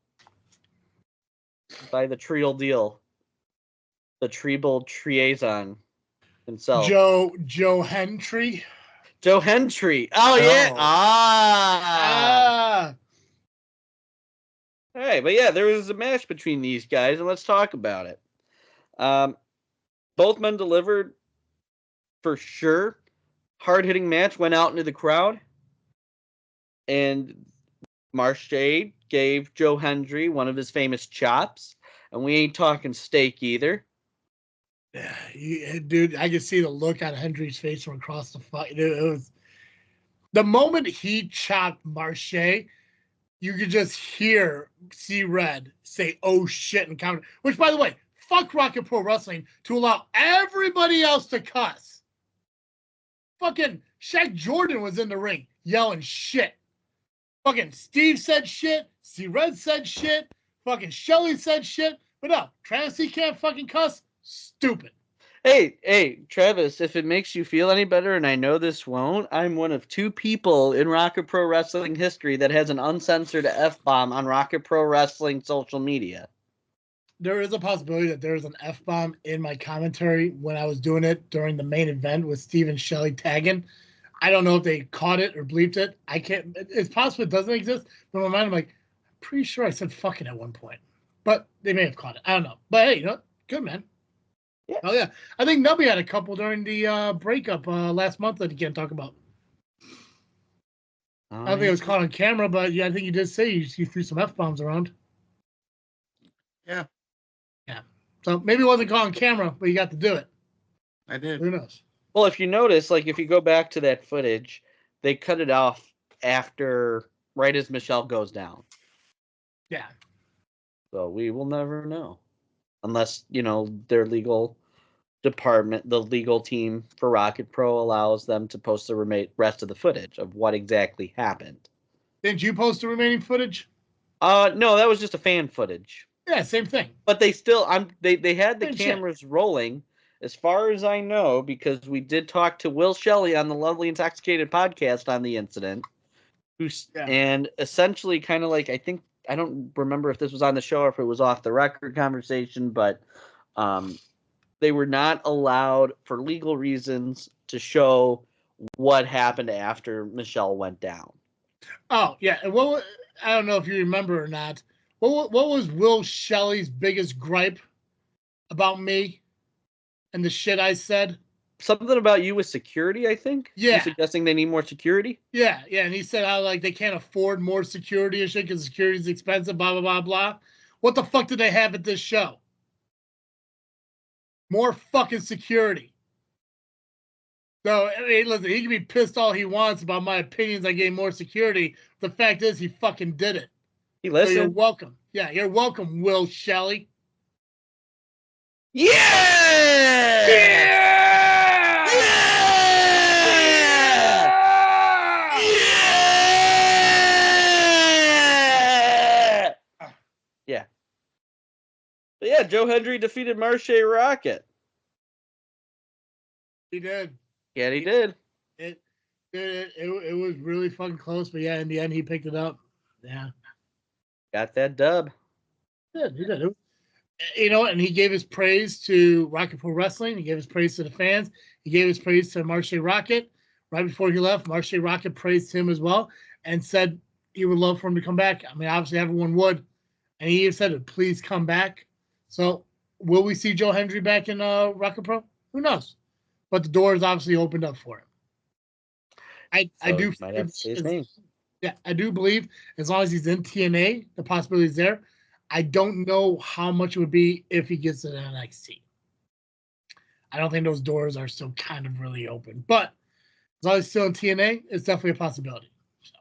By the Treal deal. The Treble Triazon himself. Joe Hendry. Joe Hendry. Oh, yeah. Hey, but yeah, there was a match between these guys, and let's talk about it. Both men delivered for sure. Hard-hitting match, went out into the crowd. And Marche gave Joe Hendry one of his famous chops. And we ain't talking steak either. Yeah, dude, I could see the look on Hendry's face from across the fight. It was the moment he chopped Marche, you could just hear C Red say, "Oh shit," and counter. Which, by the way, fuck Rocket Pro Wrestling to allow everybody else to cuss. Fucking Shaq Jordan was in the ring yelling shit. Fucking Steve said shit. C Red said shit. Fucking Shelly said shit. But no, Travis, he can't fucking cuss. Stupid. Hey, Travis, if it makes you feel any better, and I know this won't, I'm one of 2 people in Rocket Pro Wrestling history that has an uncensored F-bomb on Rocket Pro Wrestling social media. There is a possibility that there is an F-bomb in my commentary when I was doing it during the main event with Steve and Shelly tagging. I don't know if they caught it or bleeped it. I can't. It's possible it doesn't exist. But in my mind, I'm like, I'm pretty sure I said fucking at one point. But they may have caught it. I don't know. But hey, you know, good, man. Yeah. Oh, yeah. I think Nubby had a couple during the breakup last month that he can't talk about. I don't think it was caught on camera, but yeah, I think you did say you threw some F-bombs around. Yeah. Yeah. So maybe it wasn't caught on camera, but you got to do it. I did. Who knows? Well, if you notice, like if you go back to that footage, they cut it off right as Michelle goes down. Yeah. So we will never know. Unless, their legal department, the legal team for Rocket Pro allows them to post the rest of the footage of what exactly happened. Didn't you post the remaining footage? No, that was just a fan footage. Yeah, same thing. But they still, they had the Same cameras rolling, as far as I know, because we did talk to Will Shelley on the Lovely Intoxicated podcast on the incident, and essentially kind of like, I don't remember if this was on the show or if it was off the record conversation, but they were not allowed for legal reasons to show what happened after Michelle went down. Oh, yeah. And I don't know if you remember or not. What was Will Shelley's biggest gripe about me and the shit I said? Something about you with security, I think? Yeah. You're suggesting they need more security? Yeah. And he said how, like, they can't afford more security and shit because security is expensive, blah, blah, blah, blah. What the fuck did they have at this show? More fucking security. So, I mean, listen, he can be pissed all he wants about my opinions. I gave more security. The fact is, he fucking did it. He listened. So you're welcome. Yeah, you're welcome, Will Shelley. Yeah! Yeah! Yeah! But yeah, Joe Hendry defeated Marche Rocket. He did. Yeah, he did. It was really fucking close, but yeah, in the end, he picked it up. Yeah. Got that dub. He did. And he gave his praise to Rocket Pro Wrestling. He gave his praise to the fans. He gave his praise to Marche Rocket. Right before he left, Marche Rocket praised him as well and said he would love for him to come back. I mean, obviously everyone would. And he said, please come back. So will we see Joe Hendry back in Rocket Pro? Who knows? But the door is obviously opened up for him. I do might have to say his name. Yeah, I do believe as long as he's in TNA, the possibility is there. I don't know how much it would be if he gets it in NXT. I don't think those doors are still kind of really open. But as long as he's still in TNA, it's definitely a possibility. So.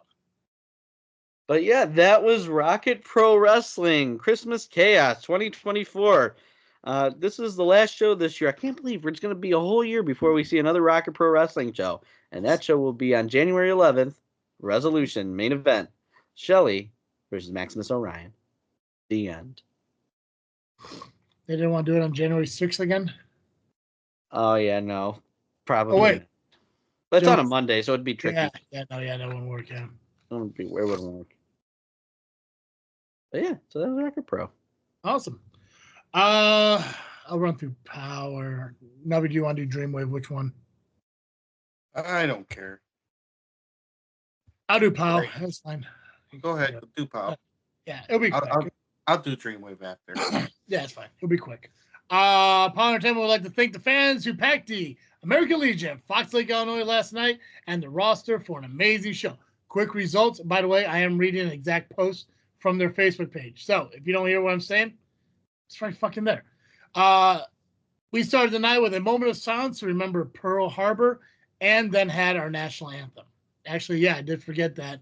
But yeah, that was Rocket Pro Wrestling Christmas Chaos 2024. This is the last show this year. I can't believe it's going to be a whole year before we see another Rocket Pro Wrestling show. And that show will be on January 11th, Resolution, main event, Shelley versus Maximus Orion. The end. They didn't want to do it on January 6th again? Oh, yeah, no. Probably. Oh, wait. But it's on a Monday, so it'd be tricky. Yeah, that wouldn't work, yeah. It wouldn't work. But yeah, so that was Rocket Pro. Awesome. I'll run through Power. Nubby, do you want to do Dreamwave? Which one? I don't care. I'll do Power. Right. That's fine. Go ahead. Do Power. Yeah, it'll be quick. I'll do Dreamwave after. Yeah, it's fine. It'll be quick. Power Entertainment would like to thank the fans who packed the American Legion, Fox Lake, Illinois last night, and the roster for an amazing show. Quick results. By the way, I am reading an exact post from their Facebook page. So if you don't hear what I'm saying, it's right fucking there. We started the night with a moment of silence to remember Pearl Harbor and then had our national anthem. Actually, yeah, I did forget that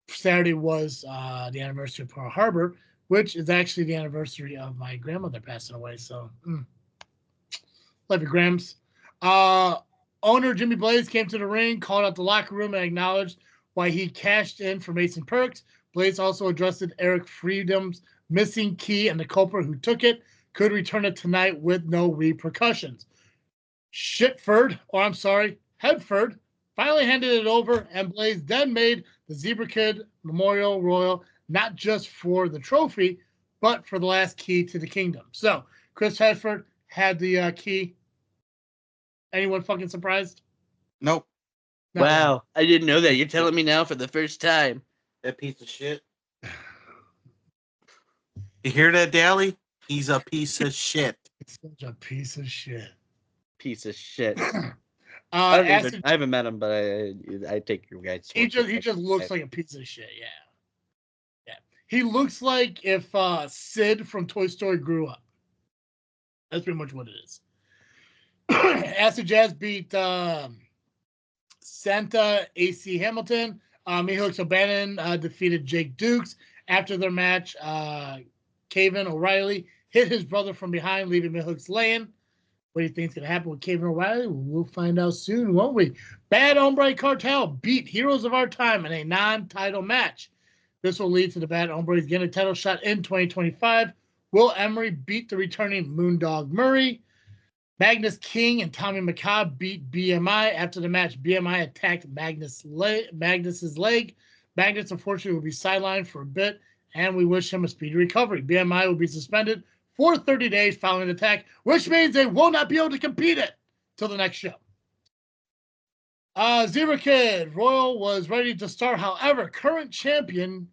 Saturday was the anniversary of Pearl Harbor, which is actually the anniversary of my grandmother passing away. So, love you, Grams. Owner Jimmy Blaze came to the ring, called out the locker room, and acknowledged why he cashed in for Mason Perks. Blaze also addressed Eric Freedom's missing key, and the culprit who took it could return it tonight with no repercussions. Headford finally handed it over, and Blaze then made the Zebra Kid Memorial Royal not just for the trophy, but for the last key to the kingdom. So, Chris Headford had the key. Anyone fucking surprised? Nope. No. Wow, I didn't know that. You're telling me now for the first time. That piece of shit. You hear that, Dally? He's a piece of shit. It's such a piece of shit. Piece of shit. I haven't met him, but I take your guys. He just looks like a piece of shit. Yeah. He looks like if Sid from Toy Story grew up. That's pretty much what it is. Acid Jazz beat Santa AC Hamilton. Mihooks O'Bannon defeated Jake Dukes. After their match, Kevin O'Reilly hit his brother from behind, leaving Mihooks laying. What do you think is going to happen with Kevin O'Reilly? We'll find out soon, won't we? Bad Hombre Cartel beat Heroes of Our Time in a non-title match. This will lead to the Bad Hombres getting a title shot in 2025. Will Emery beat the returning Moondog Murray. Magnus King and Tommy McCobb beat BMI. After the match, BMI attacked Magnus's leg. Magnus, unfortunately, will be sidelined for a bit, and we wish him a speedy recovery. BMI will be suspended for 30 days following the attack, which means they will not be able to compete it till the next show. Zebra Kid Royal was ready to start. However, current champion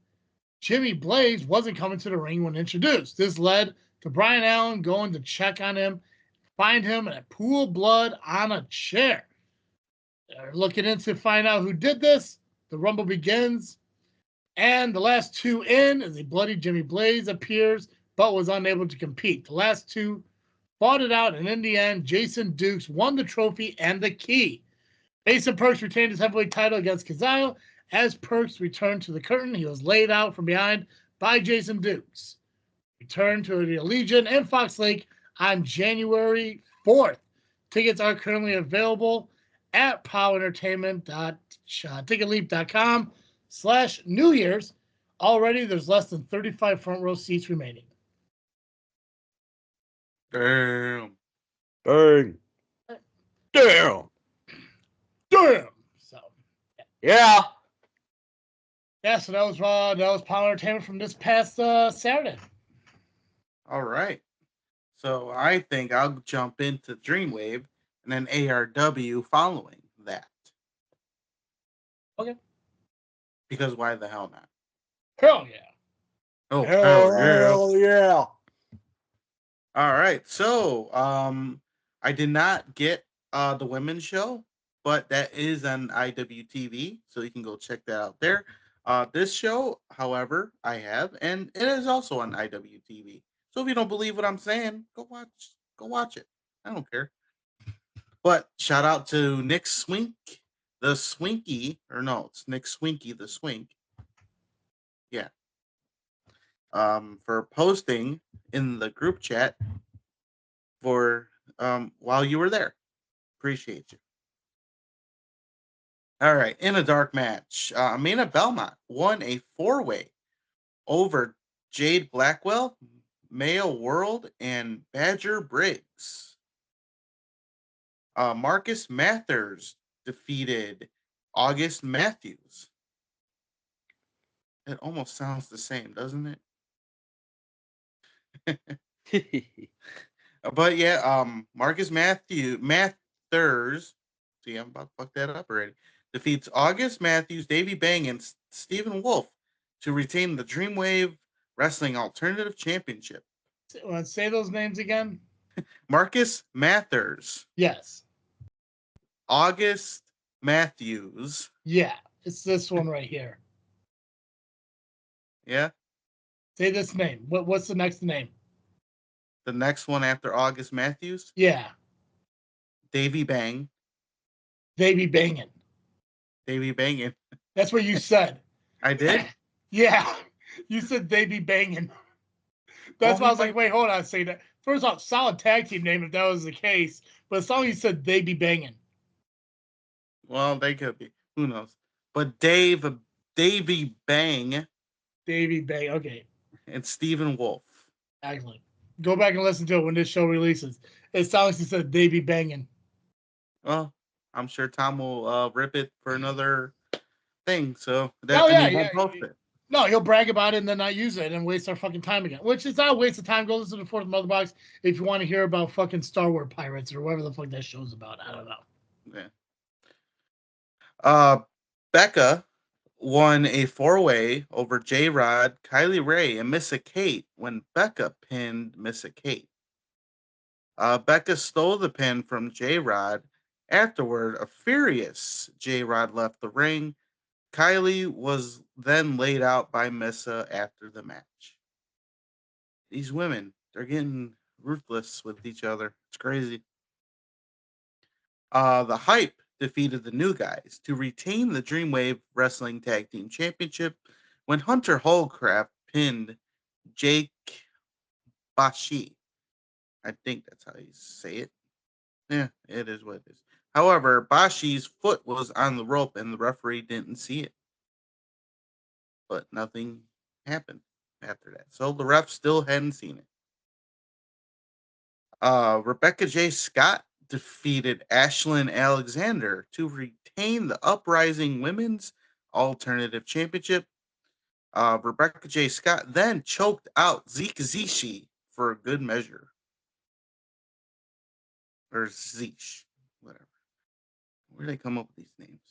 Jimmy Blaze wasn't coming to the ring when introduced. This led to Brian Allen going to check on him, find him in a pool of blood on a chair. They're looking in to find out who did this. The Rumble begins, and the last two in as a bloody Jimmy Blaze appears, but was unable to compete. The last two fought it out, and in the end, Jason Dukes won the trophy and the key. Mason Perks retained his heavyweight title against Kazile. As Perks returned to the curtain, he was laid out from behind by Jason Dukes. Returned to the Legion in Fox Lake on January 4th. Tickets are currently available at PowEntertainment.ticketleap.com/New Year's. Already, there's less than 35 front row seats remaining. Damn. Dang. Damn. Damn. So Yeah. yeah, so that was Power Entertainment from this past Saturday. All right. So I think I'll jump into Dreamwave and then ARW following that. Okay. Because why the hell not? Hell yeah. Oh, hell yeah. yeah. All right. So, I did not get the women's show, but that is on IWTV, so you can go check that out there. This show, however, I have, and it is also on IWTV. So if you don't believe what I'm saying, go watch it. I don't care. But shout out to Nick Swink, the Swinky, or no, it's Nick Swinky, the Swink. Yeah. For posting in the group chat for while you were there. Appreciate you. All right, in a dark match, Amina Belmont won a 4-way over Jade Blackwell, Mayo World, and Badger Briggs. Marcus Mathers defeated August Matthews. It almost sounds the same, doesn't it? But yeah, Marcus Mathers. See, I'm about to fuck that up already. Defeats August Matthews, Davey Bang, and Stephen Wolf to retain the Dreamwave Wrestling Alternative Championship. Want to say those names again? Marcus Mathers, Yes. August Matthews. Yeah. It's this one right here. Yeah. Say this name. What's the next name? The next one after August Matthews, Yeah. Davey Bang. They be banging. Davey Bangin'. That's what you said. I did? Yeah. You said they be banging. That's why I was like, wait, hold on, say that. First off, solid tag team name if that was the case. But as long as you said they be banging. Well, they could be. Who knows? But Davey Bang Davey Bang. Okay. and Stephen Wolf. Excellent. Go back and listen to it when this show releases. It sounds like you said they be banging. Well, I'm sure Tom will rip it for another thing. So that won't post it. No, he'll brag about it and then not use it and waste our fucking time again. Which is not a waste of time. Go listen to the Fourth Mother Box if you want to hear about fucking Star Wars pirates or whatever the fuck that show's about. I don't know. Yeah. Becca won a 4-way over J Rod, Kylie Ray, and Missa Kate when Becca pinned Missa Kate. Becca stole the pin from J Rod. Afterward, a furious J Rod left the ring. Kylie was then laid out by Missa after the match. These women, they're getting ruthless with each other. It's crazy. The Hype defeated the New Guys to retain the Dreamwave Wrestling Tag Team Championship when Hunter Holcraft pinned Jake Bashi. I think that's how you say it. Yeah, it is what it is. However, Bashi's foot was on the rope and the referee didn't see it. But nothing happened after that. So the ref still hadn't seen it. Rebecca J. Scott defeated Ashlyn Alexander to retain the Uprising Women's Alternative Championship. Rebecca J. Scott then choked out Zeke Zishi for a good measure. Or Zeesh, whatever. Where do they come up with these names?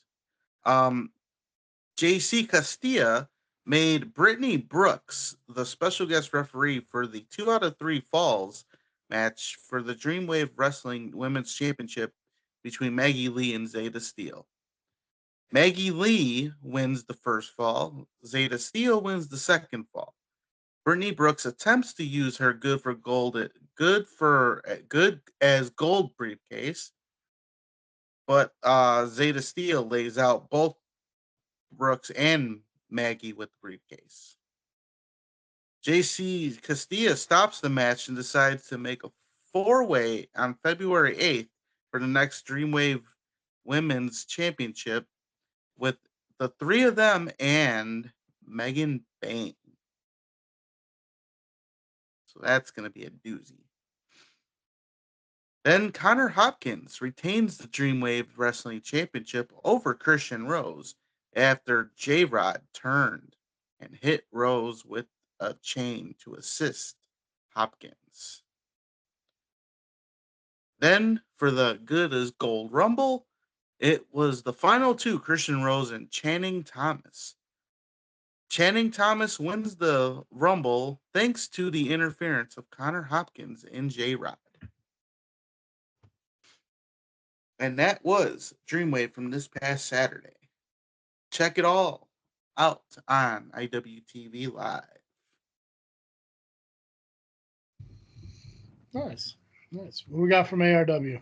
JC Castilla made Brittany Brooks the special guest referee for the 2 out of 3 falls match for the Dreamwave Wrestling Women's Championship between Maggie Lee and Zeta Steele. Maggie Lee wins the first fall. Zeta Steele wins the second fall. Brittany Brooks attempts to use her good as gold briefcase, but Zeta Steele lays out both Brooks and Maggie with the briefcase. JC Castilla stops the match and decides to make a 4-way on February 8th for the next Dreamwave Women's Championship with the 3 of them and Megan Bain. So that's going to be a doozy. Then Connor Hopkins retains the Dreamwave Wrestling Championship over Christian Rose after J-Rod turned and hit Rose with a chain to assist Hopkins. Then for the Good as Gold Rumble, it was the final two, Christian Rose and Channing Thomas. Channing Thomas wins the Rumble thanks to the interference of Connor Hopkins and J-Rod. And that was Dreamwave from this past Saturday. Check it all out on IWTV Live. Nice. What we got from ARW?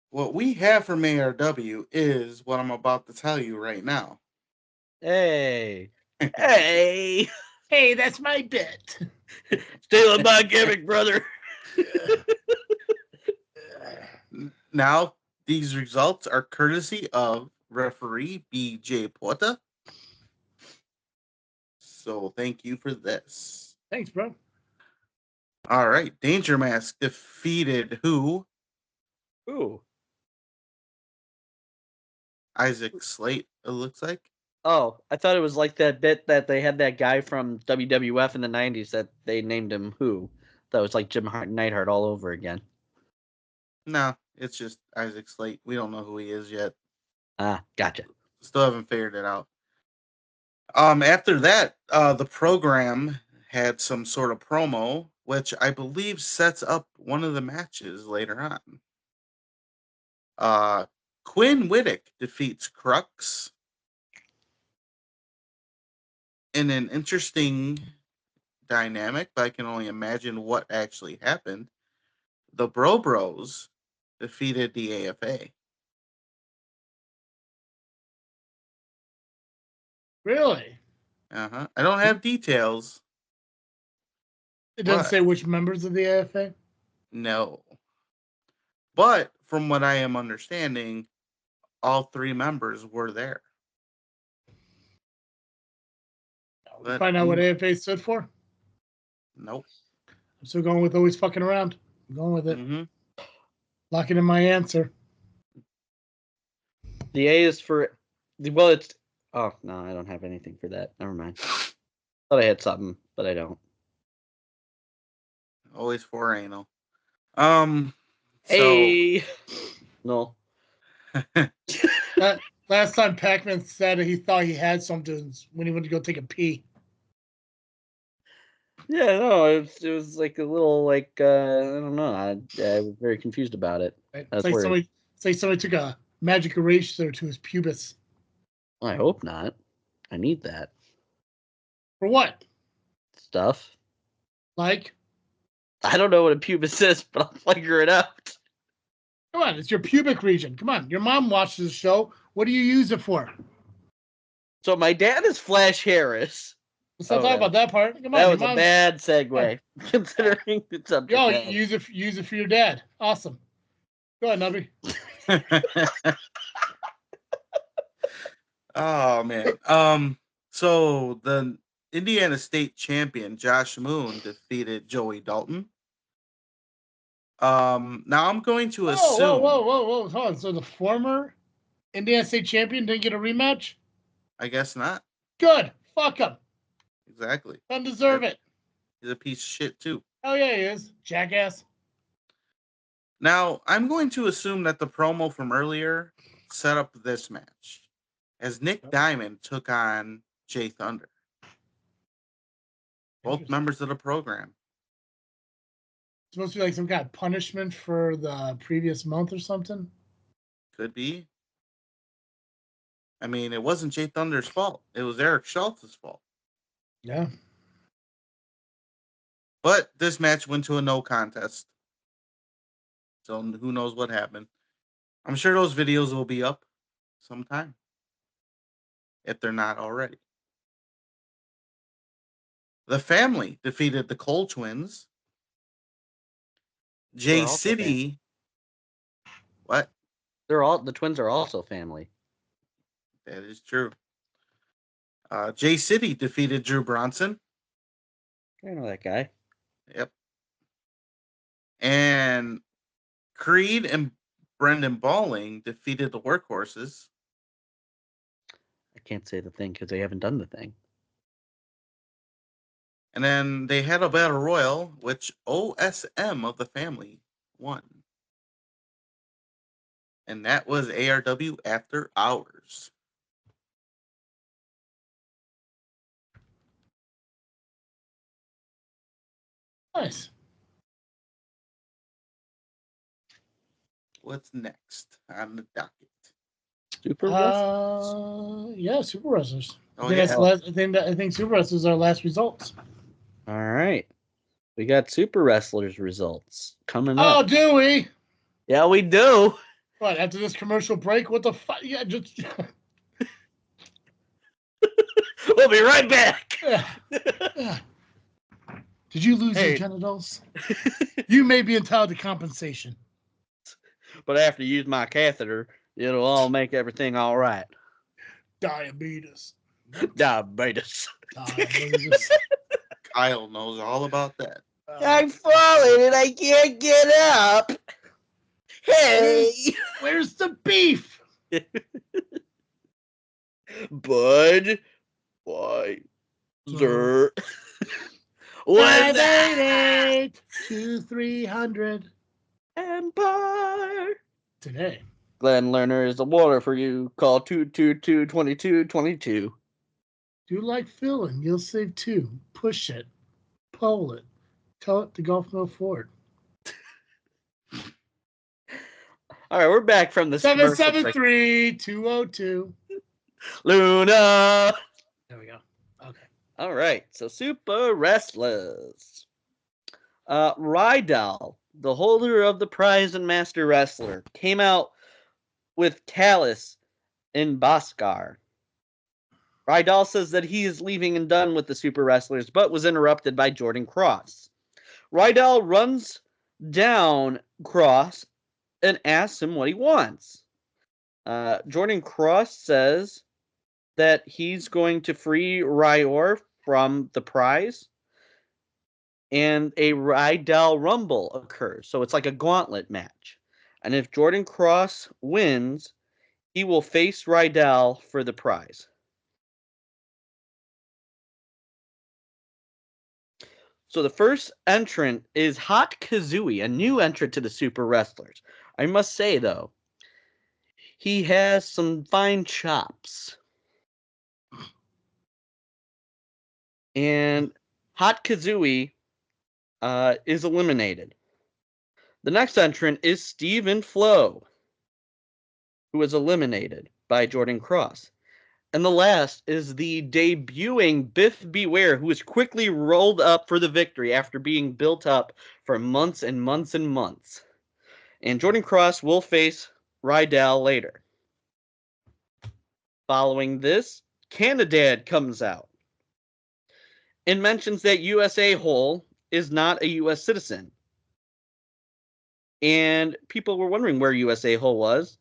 What we have from ARW is what I'm about to tell you right now. Hey. Hey. Hey, that's my bit. Stealing my gimmick, brother. Now, these results are courtesy of referee BJ Porta. So thank you for this. Thanks, bro. All right. Danger Mask defeated who? Ooh. Isaac Slate, it looks like. Oh, I thought it was like that bit that they had that guy from WWF in the 90s that they named him who. That was like Jim Neidhart all over again. No, it's just Isaac Slate. We don't know who he is yet. Ah, gotcha. Still haven't figured it out. After that, the program had some sort of promo, which I believe sets up one of the matches later on. Quinn Whittick defeats Crux in an interesting dynamic, but I can only imagine what actually happened. The Bro Bros defeated the AFA. Really? I don't have details. It doesn't What? say which members of the AFA? No. But from what I am understanding, all three members were there. But Find out what AFA stood for? Nope. I'm still going with always fucking around. I'm going with it. Mm-hmm. Locking in my answer. The A is for... Well, it's... Oh, no, I don't have anything for that. Never mind. Thought I had something, but I don't. Always for anal. Hey! No. Last time Pacman said he thought he had something when he went to go take a pee. Yeah, no, it was like a little, like, I don't know. I was very confused about it. It's like somebody took a magic eraser to his pubis. I hope not. I need that. For what? Stuff. Like? I don't know what a pubis is, but I'll figure it out. Come on, it's your pubic region. Come on, your mom watches the show. What do you use it for? So my dad is Flash Harris. Let's not talk about that part. Come on, that was a bad segue, considering the subject. Yo, use it for your dad. Awesome. Go ahead, Nubby. Oh man. So the Indiana State champion Josh Moon defeated Joey Dalton. Now I'm going to assume. Whoa. Hold on. So the former Indiana State champion didn't get a rematch? I guess not. Good. Fuck him. Exactly. Doesn't deserve it. He's a piece of shit too. Oh yeah, he is. Jackass. Now I'm going to assume that the promo from earlier set up this match, as Nick Diamond took on Jay Thunder. Both members of the program. It's supposed to be like some kind of punishment for the previous month or something? Could be. I mean, it wasn't Jay Thunder's fault. It was Eric Schultz's fault. Yeah. But this match went to a no contest. So who knows what happened. I'm sure those videos will be up sometime, if they're not already. The Family defeated the Cole Twins. J City. What? The Twins are also family. That is true. J City defeated Drew Bronson. I know that guy. Yep. And Creed and Brendan Balling defeated the Workhorses. I can't say the thing because they haven't done the thing. And then they had a battle royal, which OSM of the family won. And that was ARW After Hours. Nice. What's next on the docket? Super Wrestlers. Yeah, Super Wrestlers. Oh, I think yeah. that's the last, I think Super Wrestlers are our last results. All right. We got Super Wrestlers results coming Oh, up. do we? Yeah, we do. What, after this commercial break? What the fuck? Yeah, just. We'll be right back. Yeah. Did you lose Hey. your genitals? You may be entitled to compensation. But after you use my catheter, it'll all make everything all right. Diabetes. Diabetes. Diabetes. Kyle knows all about that. I'm falling and I can't get up. Hey. Where's the beef? Bud. Why? Sir. What's that? 588-2300 Empire. today. Glenn Lerner is the water for you. Call 222-2222. Do like filling, you'll save 2. Push it. Pull it. Tell it to Golf Mill Ford. All right, we're back from the 773-202. Luna. There we go. Okay. All right, so Super Wrestlers. Rydal, the holder of the prize and master wrestler, came out with Callis in Bhaskar. Rydal says that he is leaving and done with the Super Wrestlers, but was interrupted by Jordan Cross. Rydal runs down Cross and asks him what he wants. Jordan Cross says that he's going to free Ryor from the prize, and a Rydal Rumble occurs. So it's like a gauntlet match. And if Jordan Cross wins, he will face Rydal for the prize. So the first entrant is Hot Kazooie, a new entrant to the Super Wrestlers. I must say, though, he has some fine chops. And Hot Kazooie is eliminated. The next entrant is Steven Flo, who was eliminated by Jordan Cross. And the last is the debuting Biff Beware, who was quickly rolled up for the victory after being built up for months and months and months. And Jordan Cross will face Rydal later. Following this, Canadad comes out and mentions that USA Hole is not a U.S. citizen. And people were wondering where USA Hole was.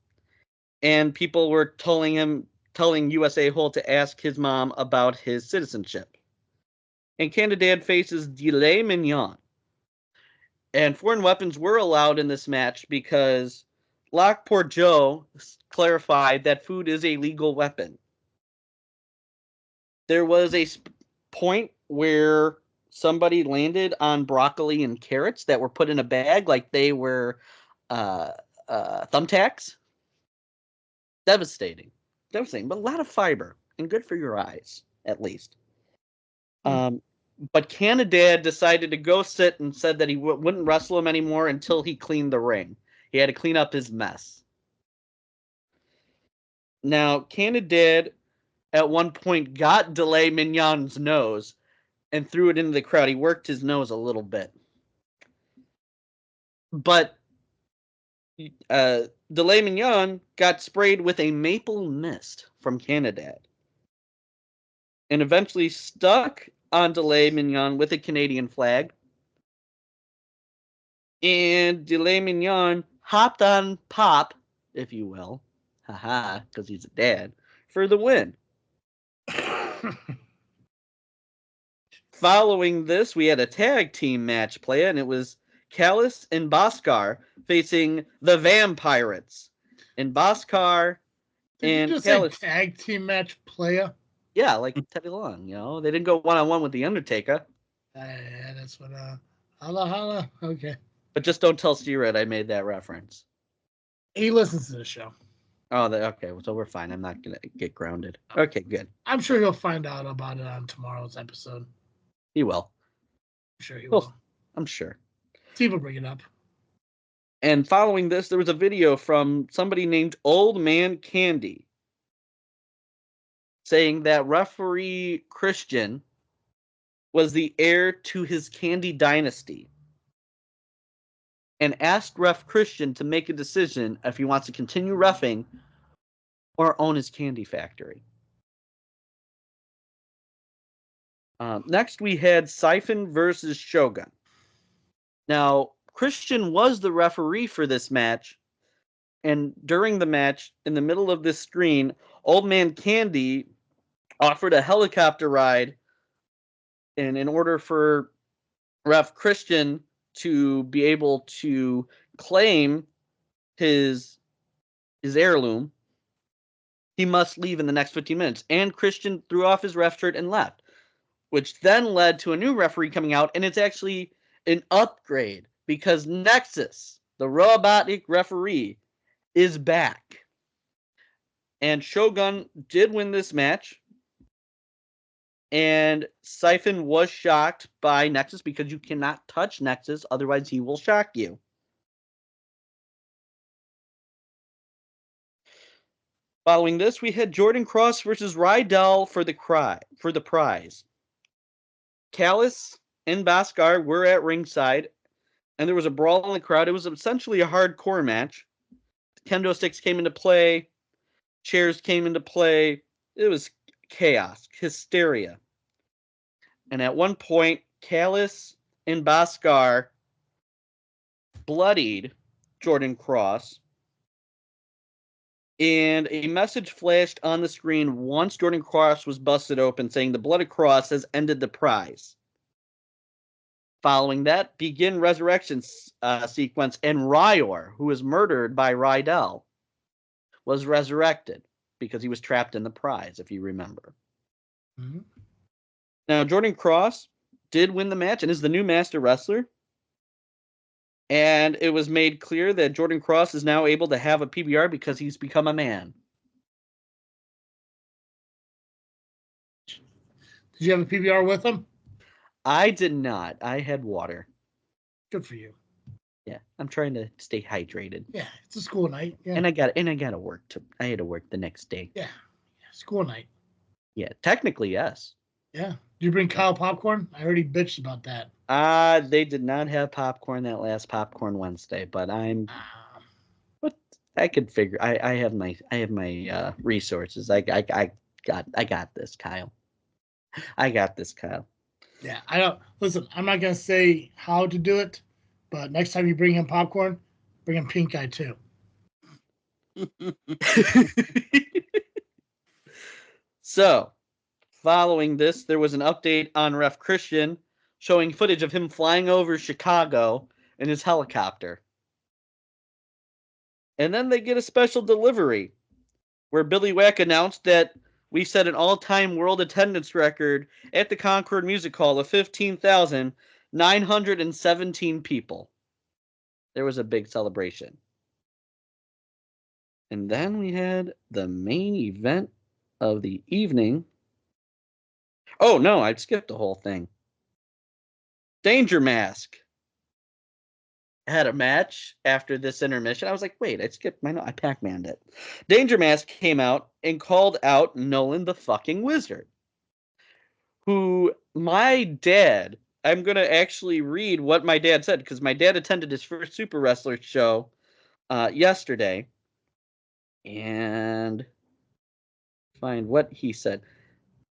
And people were telling USA Hole to ask his mom about his citizenship. And Canadad faces Delay Mignon. And foreign weapons were allowed in this match because Lockport Joe clarified that food is a legal weapon. There was a point where somebody landed on broccoli and carrots that were put in a bag like they were thumbtacks. Devastating, but a lot of fiber and good for your eyes, at least. But Canadad decided to go sit and said that he wouldn't wrestle him anymore until he cleaned the ring. He had to clean up his mess. Now, Canadad at one point got Delay Mignon's nose and threw it into the crowd. He worked his nose a little bit. But Delay Mignon got sprayed with a maple mist from Canadad and eventually stuck on Delay Mignon with a Canadian flag. And Delay Mignon hopped on Pop, if you will, haha, because he's a dad, for the win. Following this, we had a tag team match play, and it was Callus and Bhaskar facing the Vampirates. And Bhaskar Did and you just Callus. say tag team match playa? Yeah, like Teddy Long, They didn't go one-on-one with The Undertaker. Yeah, that's what, holla. Okay. But just don't tell Steerhead I made that reference. He listens to the show. Oh, okay. So we're fine. I'm not going to get grounded. Okay, good. I'm sure he'll find out about it on tomorrow's episode. He will. I'm sure he will. I'm sure. Steve will bring it up. And following this, there was a video from somebody named Old Man Candy saying that referee Christian was the heir to his Candy dynasty and asked ref Christian to make a decision if he wants to continue reffing or own his candy factory. Next, we had Siphon versus Shogun. Now, Christian was the referee for this match, and during the match, in the middle of this screen, Old Man Candy offered a helicopter ride, and in order for ref Christian to be able to claim his heirloom, he must leave in the next 15 minutes. And Christian threw off his ref shirt and left, which then led to a new referee coming out, and it's actually an upgrade because Nexus, the robotic referee, is back. And Shogun did win this match. And Siphon was shocked by Nexus because you cannot touch Nexus, otherwise he will shock you. Following this, we had Jordan Cross versus Rydell for the prize. Callus and Bhaskar were at ringside, and there was a brawl in the crowd. It was essentially a hardcore match. Kendo sticks came into play. Chairs came into play. It was chaos, hysteria. And at one point, Callus and Bhaskar bloodied Jordan Cross. And a message flashed on the screen once Jordan Cross was busted open saying the blooded cross has ended the prize. Following that, begin resurrection sequence, and Ryor, who was murdered by Rydell, was resurrected because he was trapped in the prize, if you remember. Mm-hmm. Now, Jordan Cross did win the match and is the new master wrestler. And it was made clear that Jordan Cross is now able to have a PBR because he's become a man. Did you have a PBR with him? I did not. I had water. Good for you. Yeah, I'm trying to stay hydrated. Yeah, it's a school night. Yeah. And I got to work. I had to work the next day. Yeah, school night. Yeah, technically, yes. Yeah. Did you bring Kyle popcorn? I already bitched about that. They did not have popcorn that last Popcorn Wednesday, but but I could figure. I have my resources. I got this, Kyle. I got this, Kyle. Yeah, I don't listen. I'm not gonna say how to do it, but next time you bring him popcorn, bring him pink eye too. So, following this, there was an update on Ref Christian showing footage of him flying over Chicago in his helicopter. And then they get a special delivery where Billy Wack announced that we set an all-time world attendance record at the Concord Music Hall of 15,917 people. There was a big celebration. And then we had the main event of the evening. Oh, no, I skipped the whole thing. Danger Mask had a match after this intermission. I was like, wait, I skipped I Pac-Man'd it. Danger Mask came out and called out Nolan the fucking Wizard, who my dad, I'm going to actually read what my dad said, because my dad attended his first Super Wrestler show yesterday, and find what he said.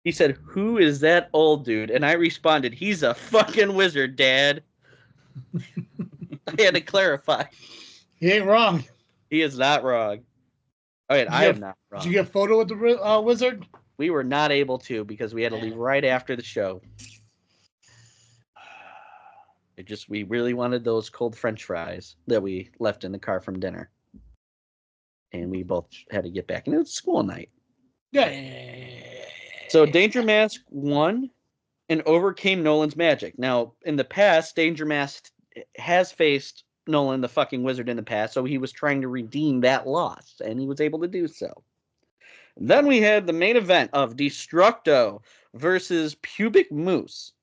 He said, "Who is that old dude?" And I responded, "He's a fucking wizard, Dad." I had to clarify. He ain't wrong. He is not wrong. All right, I am not wrong. Did you get a photo with the wizard? We were not able to because we had to leave right after the show. We really wanted those cold French fries that we left in the car from dinner. And we both had to get back. And it was school night. Yeah. So Danger Mask won and overcame Nolan's magic. Now, in the past, Danger Mask has faced Nolan, the fucking wizard, in the past, so he was trying to redeem that loss, and he was able to do so. Then we had the main event of Destructo versus Pubic Moose.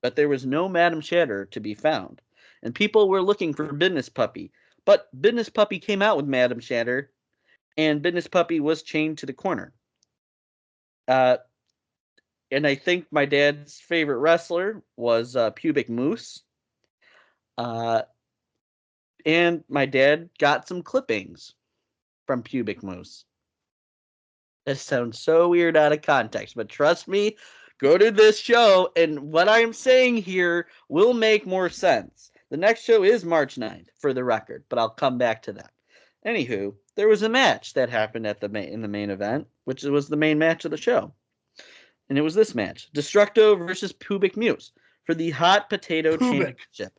But there was no Madam Shatter to be found, and people were looking for Business Puppy. But Business Puppy came out with Madam Shatter, and Business Puppy was chained to the corner. And I think my dad's favorite wrestler was Pubic Moose. And my dad got some clippings from Pubic Moose. This sounds so weird out of context, but trust me, go to this show, and what I'm saying here will make more sense. The next show is March 9th, for the record, but I'll come back to that. Anywho, there was a match that happened in the main event, which was the main match of the show. And it was this match, Destructo versus Pubic Moose for the Hot Potato Championship.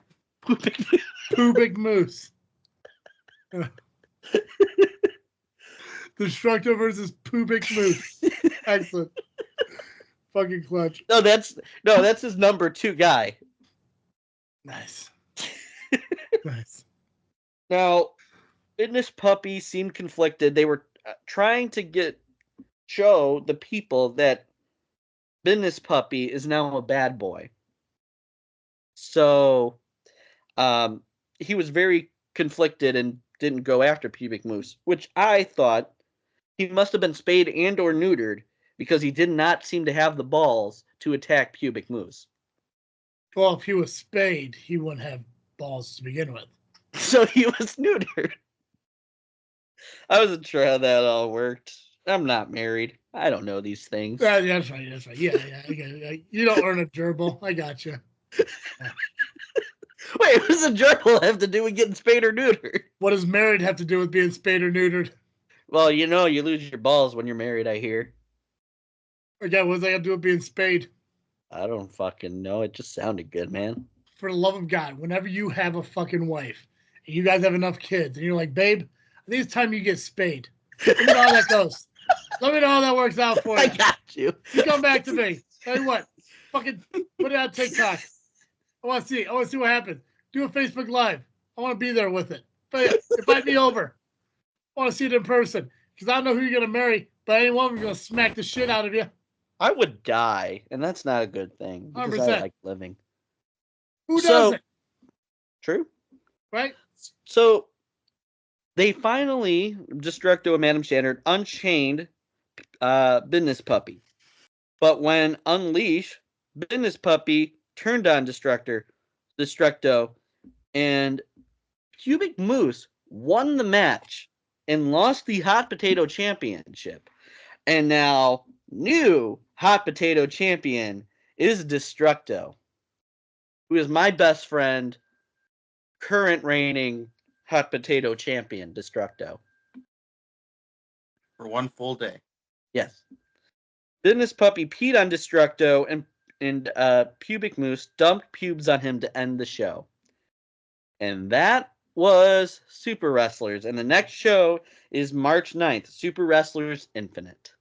Pubic Moose. Destructo versus Pubic Moose. Excellent. Fucking clutch. No, that's his number 2 guy. Nice. Nice. Now, Business Puppy seemed conflicted. They were trying to show the people that Business Puppy is now a bad boy. So, he was very conflicted and didn't go after Pubic Moose, which I thought he must have been spayed and or neutered because he did not seem to have the balls to attack Pubic Moose. Well, if he was spayed, he wouldn't have balls to begin with. So he was neutered. I wasn't sure how that all worked. I'm not married. I don't know these things. Yeah, that's right. That's right. Yeah. You don't earn a gerbil. I got you. Wait, what does a gerbil have to do with getting spayed or neutered? What does married have to do with being spayed or neutered? Well, you lose your balls when you're married, I hear. Again, what does that have to do with being spayed? I don't fucking know. It just sounded good, man. For the love of God, whenever you have a fucking wife and you guys have enough kids and you're like, babe, I think it's time you get spayed. Let me know how that goes. Let me know how that works out for you. I got you. You come back to me. Tell you what, fucking put it on TikTok. I want to see. I want to see what happens. Do a Facebook Live. I want to be there with it. Invite me over. I want to see it in person because I don't know who you're going to marry, but any one of them is going to smack the shit out of you. I would die, and that's not a good thing because 100%. I like living. Who doesn't? True. Right? So they finally, Destructo and Madam Shatter, unchained Business Puppy. But when Unleash, Business Puppy turned on Destructo, and Pubic Moose won the match and lost the Hot Potato Championship. And now, new Hot Potato Champion is Destructo, who is my best friend, current reigning Hot Potato Champion, Destructo. For one full day. Yes. Business Puppy peed on Destructo, and Pubic Moose dumped pubes on him to end the show. And that was Super Wrestlers. And the next show is March 9th, Super Wrestlers Infinite.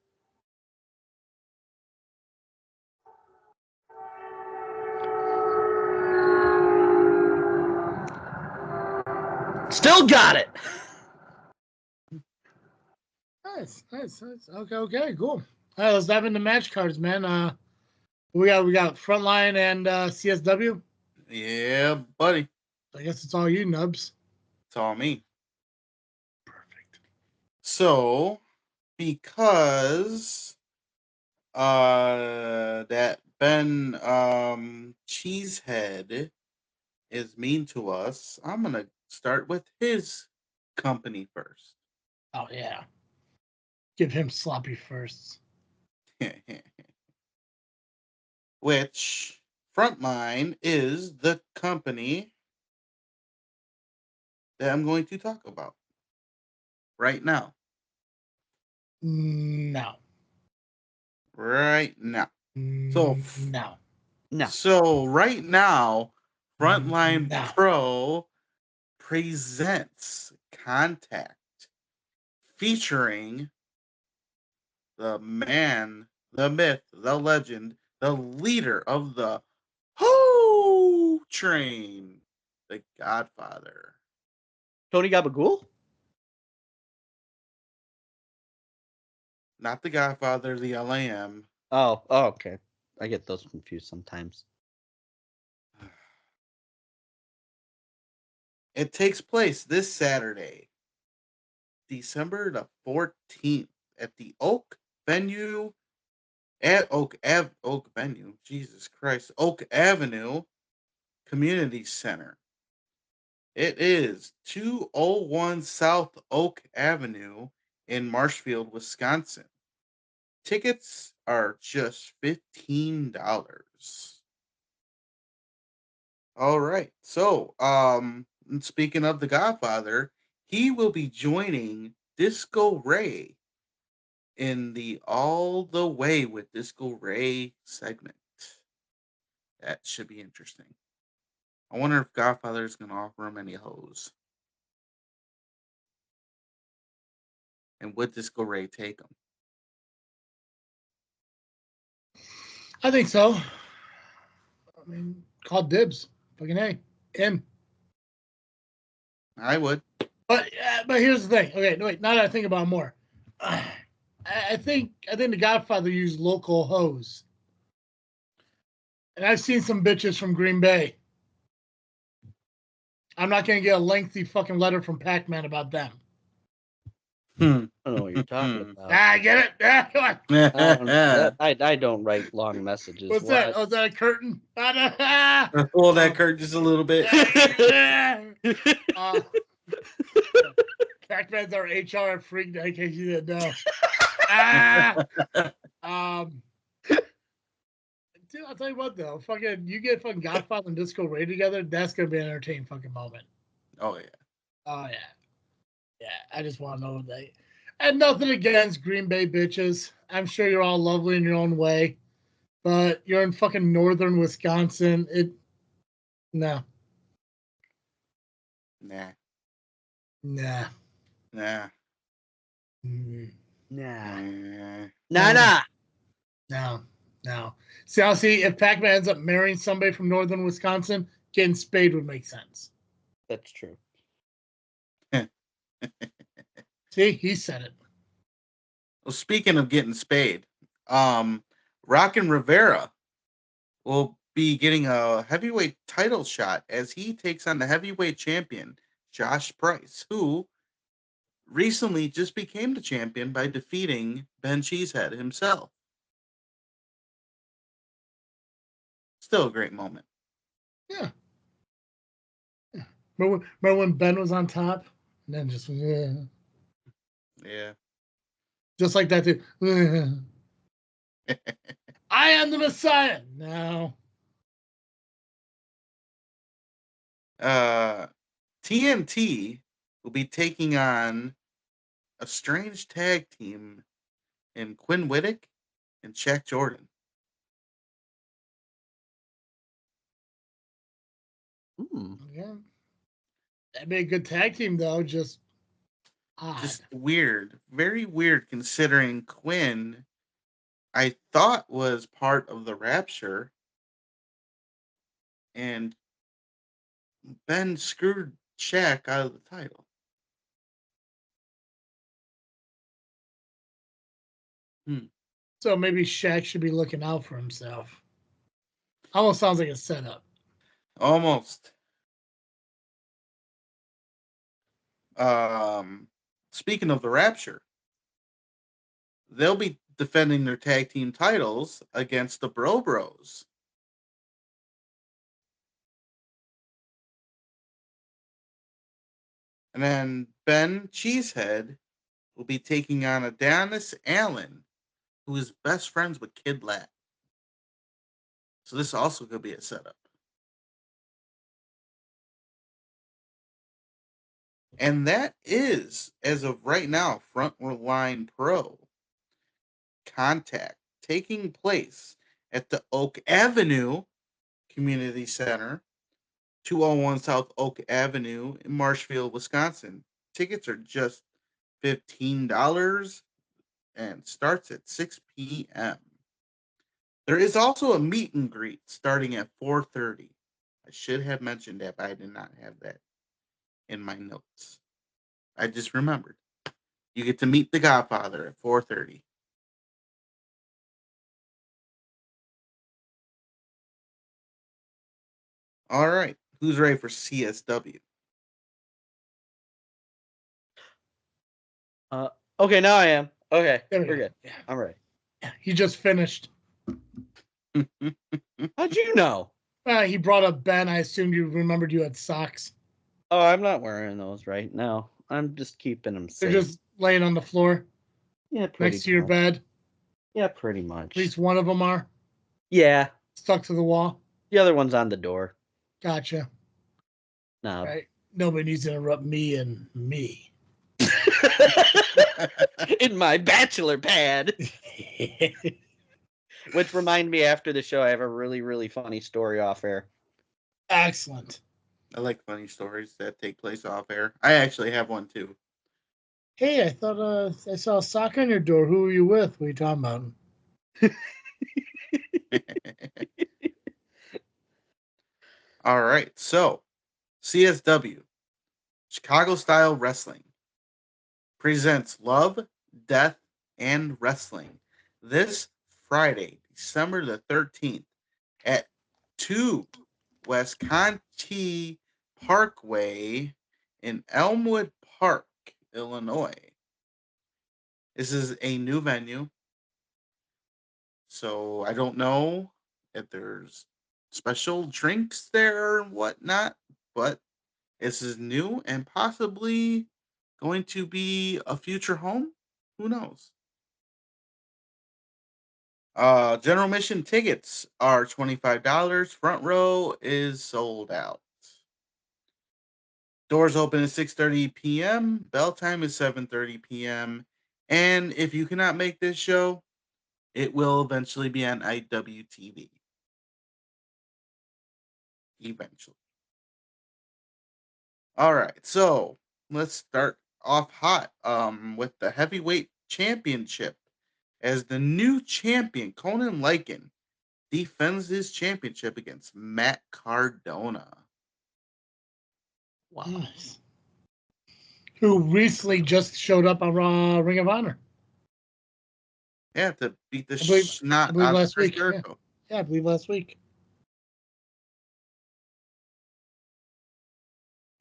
Still got it. Nice. Okay, cool. All right, let's dive into match cards, man. We got Frontline and CSW. Yeah, buddy. I guess it's all you, Nubs. It's all me. Perfect. So, because that Ben Cheesehead is mean to us, I'm gonna start with his company first. Oh yeah. Give him sloppy firsts. Which Frontline is the company that I'm going to talk about right now. No. Right now. No. No. So right now, Frontline No. Pro presents Contact, featuring the man, the myth, the legend, the leader of the Who Train, the Godfather. Tony Gabagool? Not the Godfather, the LAM. Oh, okay. I get those confused sometimes. It takes place this Saturday, December the 14th, at the Oak Venue, at Oak Venue, Jesus Christ, Oak Avenue Community Center. It is 201 South Oak Avenue in Marshfield, Wisconsin. Tickets are just $15. All right. So, speaking of the Godfather, he will be joining Disco Ray in the All the Way with Disco Ray segment. That should be interesting. I wonder if Godfather is going to offer him any hoes. And would Disco Ray take him? I think so. I mean, call dibs. Fucking A. Him. I would. But here's the thing. Okay, no, wait. Now that I think about it more, I think the Godfather used local hoes, and I've seen some bitches from Green Bay. I'm not gonna get a lengthy fucking letter from Pacman about them. I don't know what you're talking about. I get it. Come on. I don't write long messages. What's that? Oh, is that a curtain? Pull that curtain just a little bit. Pacman's our HR freak. In case you didn't know. Dude, I'll tell you what though, fucking you get fucking Godfather and Disco Ray together, that's gonna be an entertaining fucking moment. Oh yeah. Oh yeah. Yeah. I just wanna know they and nothing against Green Bay bitches. I'm sure you're all lovely in your own way. But you're in fucking northern Wisconsin. No. Nah. Nah. Nah. Mm. Nah. Nah. No. See, if Pacman ends up marrying somebody from northern Wisconsin, getting spayed would make sense. That's true. See, he said it. Well, speaking of getting spayed, Rockin' Rivera will be getting a heavyweight title shot as he takes on the heavyweight champion, Josh Price, who recently just became the champion by defeating Ben Cheesehead himself. Still a great moment. Yeah. Remember when Ben was on top? And then just, Yeah. Just like that, too. I am the Messiah. No. TNT will be taking on a strange tag team in Quinn Whittick and Shaq Jordan. Yeah. That'd be a good tag team, though. Just odd. Just weird. Very weird considering Quinn, I thought, was part of the Rapture. And Ben screwed Shaq out of the title. So maybe Shaq should be looking out for himself. Almost sounds like a setup. Almost. Speaking of the Rapture, they'll be defending their tag team titles against the Bro Bros. And then Ben Cheesehead will be taking on Adonis Allen, who is best friends with Kid Lat. So this is also going to be a setup. And that is, as of right now, Frontline Pro Contact taking place at the Oak Avenue Community Center 201 South Oak Avenue in Marshfield, Wisconsin. Tickets are just $15 and starts at 6 p.m. There is also a meet and greet starting at 4:30. I should have mentioned that, but I did not have that in my notes. I just remembered. You get to meet the Godfather at 4:30. All right. Who's ready for CSW? Okay, now I am. Okay, There we we're go. good. I'm ready. He just finished. How'd you know? He brought up Ben. I assumed you remembered you had socks. Oh, I'm not wearing those right now. I'm just keeping them They're safe. just laying on the floor Yeah, pretty next to your much. bed. Yeah, pretty much. At least one of them are Yeah, stuck to the wall. the other one's on the door. Gotcha. No. Right. Nobody needs to interrupt me and me. In my bachelor pad. Which remind me, after the show, I have a really, really funny story off air. Excellent. I like funny stories that take place off air. I actually have one too. Hey, I thought I saw a sock on your door. Who are you with? What are you talking about? All right. So, CSW, Chicago Style Wrestling, presents Love, Death, and Wrestling this Friday, December the 13th at 2 West Conti Parkway in Elmwood Park, Illinois. This is a new venue, so I don't know if there's special drinks there and whatnot, but this is new and possibly going to be a future home. Who knows? General admission tickets are $25. Front row is sold out. Doors open at 6:30 p.m. Bell time is 7:30 p.m. And if you cannot make this show, it will eventually be on IWTV. Eventually. All right, so let's start off hot with the heavyweight championship, as the new champion Conan Lycan defends his championship against Matt Cardona. Wow. Nice. Who recently just showed up on Ring of Honor. Yeah, to beat the I believe snot out last of Chris week. Jericho. Yeah, I believe last week.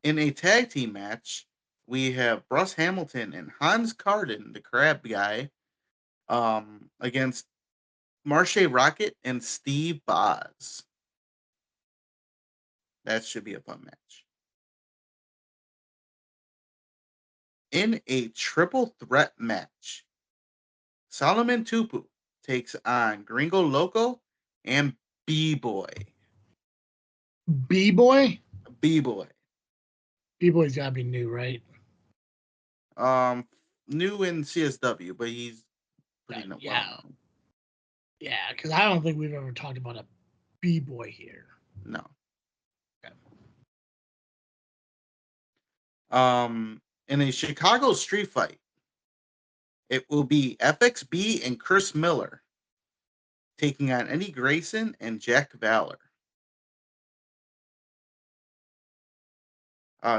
In a tag team match, we have Bruce Hamilton and Hans Carden, the crab guy, against Marshe Rocket and Steve Boz. That should be a fun match. In a triple threat match, Solomon Tupu takes on Gringo Loco and B-Boy. B-Boy? B-Boy. B-Boy's got to be new, right? New in CSW, but he's pretty Yeah. well known. Yeah, because I don't think we've ever talked about a B-Boy here. No. Okay. In a Chicago street fight, it will be FXB and Chris Miller taking on Eddie Grayson and Jack Valor.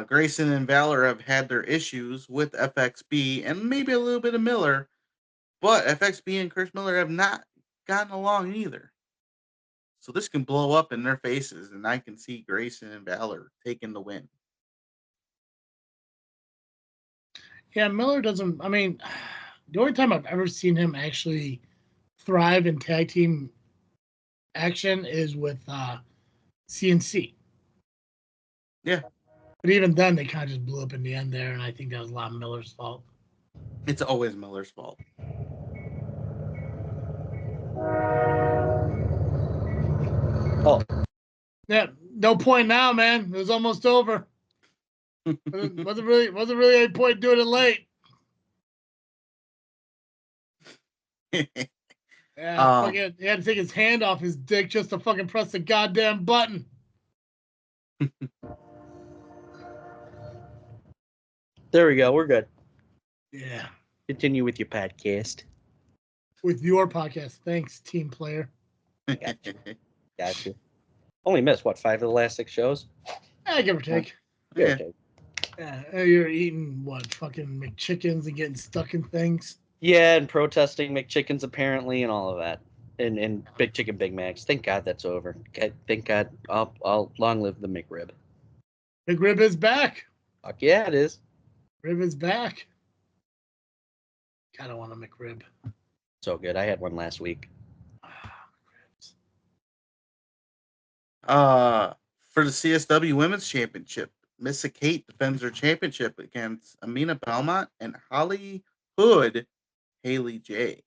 Grayson and Valor have had their issues with FXB and maybe a little bit of Miller, but FXB and Chris Miller have not gotten along either. So this can blow up in their faces, and I can see Grayson and Valor taking the win. Yeah, Miller doesn't. I mean, the only time I've ever seen him actually thrive in tag team action is with CNC. Yeah. But even then, they kind of just blew up in the end there, and I think that was a lot of Miller's fault. It's always Miller's fault. Oh. Yeah, no point now, man. It was almost over. wasn't really any point doing it late. Yeah, fucking, he had to take his hand off his dick just to fucking press the goddamn button. There we go. We're good. Yeah. Continue with your podcast. With your podcast. Thanks, team player. Gotcha. Only missed, what, 5 of the last 6 shows? Give or take. Give or Yeah. take. You're eating, what, fucking McChickens and getting stuck in things? Yeah, and protesting McChickens apparently and all of that. And Big Chicken Big Macs. Thank God that's over. Thank God. I'll long live the McRib. McRib is back. Fuck yeah, it is. Rib is back. Kind of want a McRib. So good. I had one last week. For the CSW Women's Championship, Missa Kate defends her championship against Amina Belmont and Holly Hood Haley J.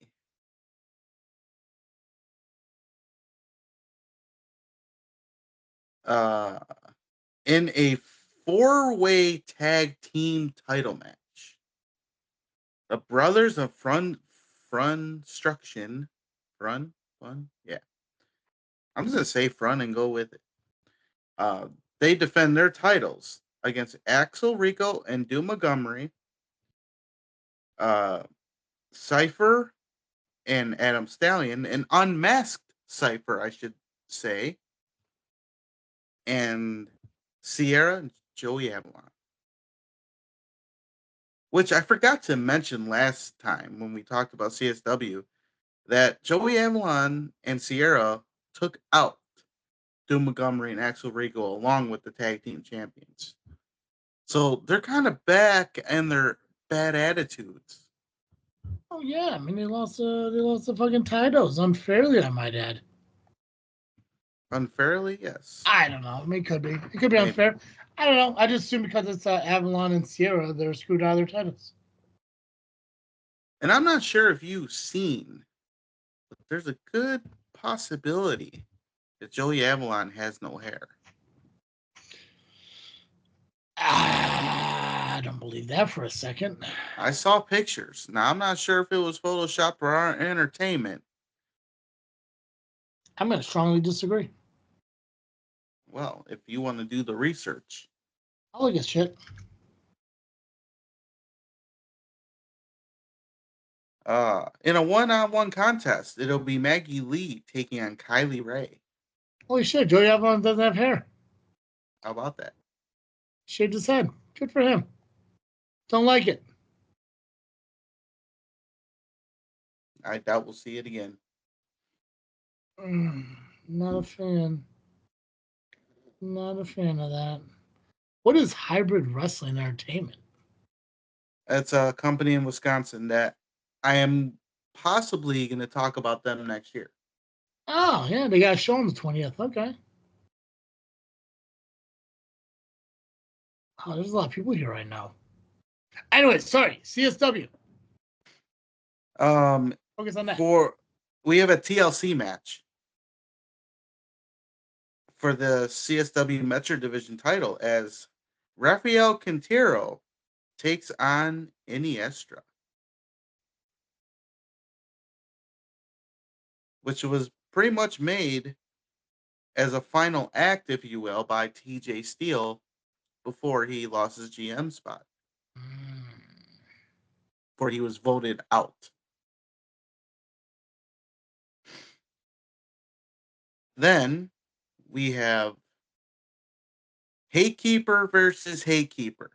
In a 4-way tag team title match, the Brothers of Frunstruction, yeah. I'm just gonna say Front and go with it. They defend their titles against Axel Rico and Doom Montgomery, Cypher and Adam Stallion, an unmasked Cypher, I should say, and Sierra and Joey Avalon. Which I forgot to mention last time when we talked about CSW, that Joey Avalon and Sierra took out Doom Montgomery and Axel Rico along with the tag team champions. So they're kind of back and their bad attitudes. Oh yeah, I mean they lost the fucking titles unfairly, I might add. Unfairly, yes. I don't know. I mean, it could be. It could be Maybe. unfair. I don't know. I just assume because it's Avalon and Sierra, they're screwed out of their titles. And I'm not sure if you've seen, but there's a good possibility that Joey Avalon has no hair. I don't believe that for a second. I saw pictures. Now, I'm not sure if it was photoshopped for our entertainment. I'm going to strongly disagree. Well, if you want to do the research. I'll look at shit. In a one-on-one contest, it'll be Maggie Lee taking on Kylie Ray. Holy shit, Joey Avalon doesn't have hair. How about that? Shaved his head. Good for him. Don't like it. I doubt we'll see it again. Not a fan. Not a fan of that. What is Hybrid Wrestling Entertainment? It's a company in Wisconsin that I am possibly going to talk about them next year. Oh, yeah, they got a show on the 20th. Okay. Oh, there's a lot of people here right now. Anyway, sorry, CSW. Focus on that. We have a TLC match for the CSW Metro Division title as Rafael Quintero takes on Iniestra, which was pretty much made as a final act, if you will, by TJ Steele before he lost his GM spot. Before he was voted out. Then we have Haykeeper versus Haykeeper,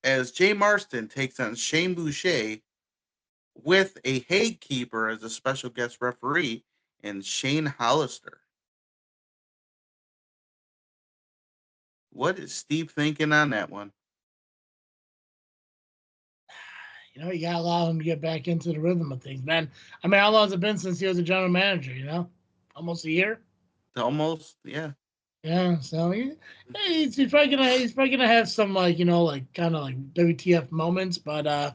as Jay Marston takes on Shane Boucher with a Haykeeper as a special guest referee and Shane Hollister. What is Steve thinking on that one? You know, you got to allow him to get back into the rhythm of things, man. I mean, how long has it been since he was a general manager, you know? Almost a year? Almost, yeah. Yeah, so he's probably gonna have some like, you know, like kind of like WTF moments, but I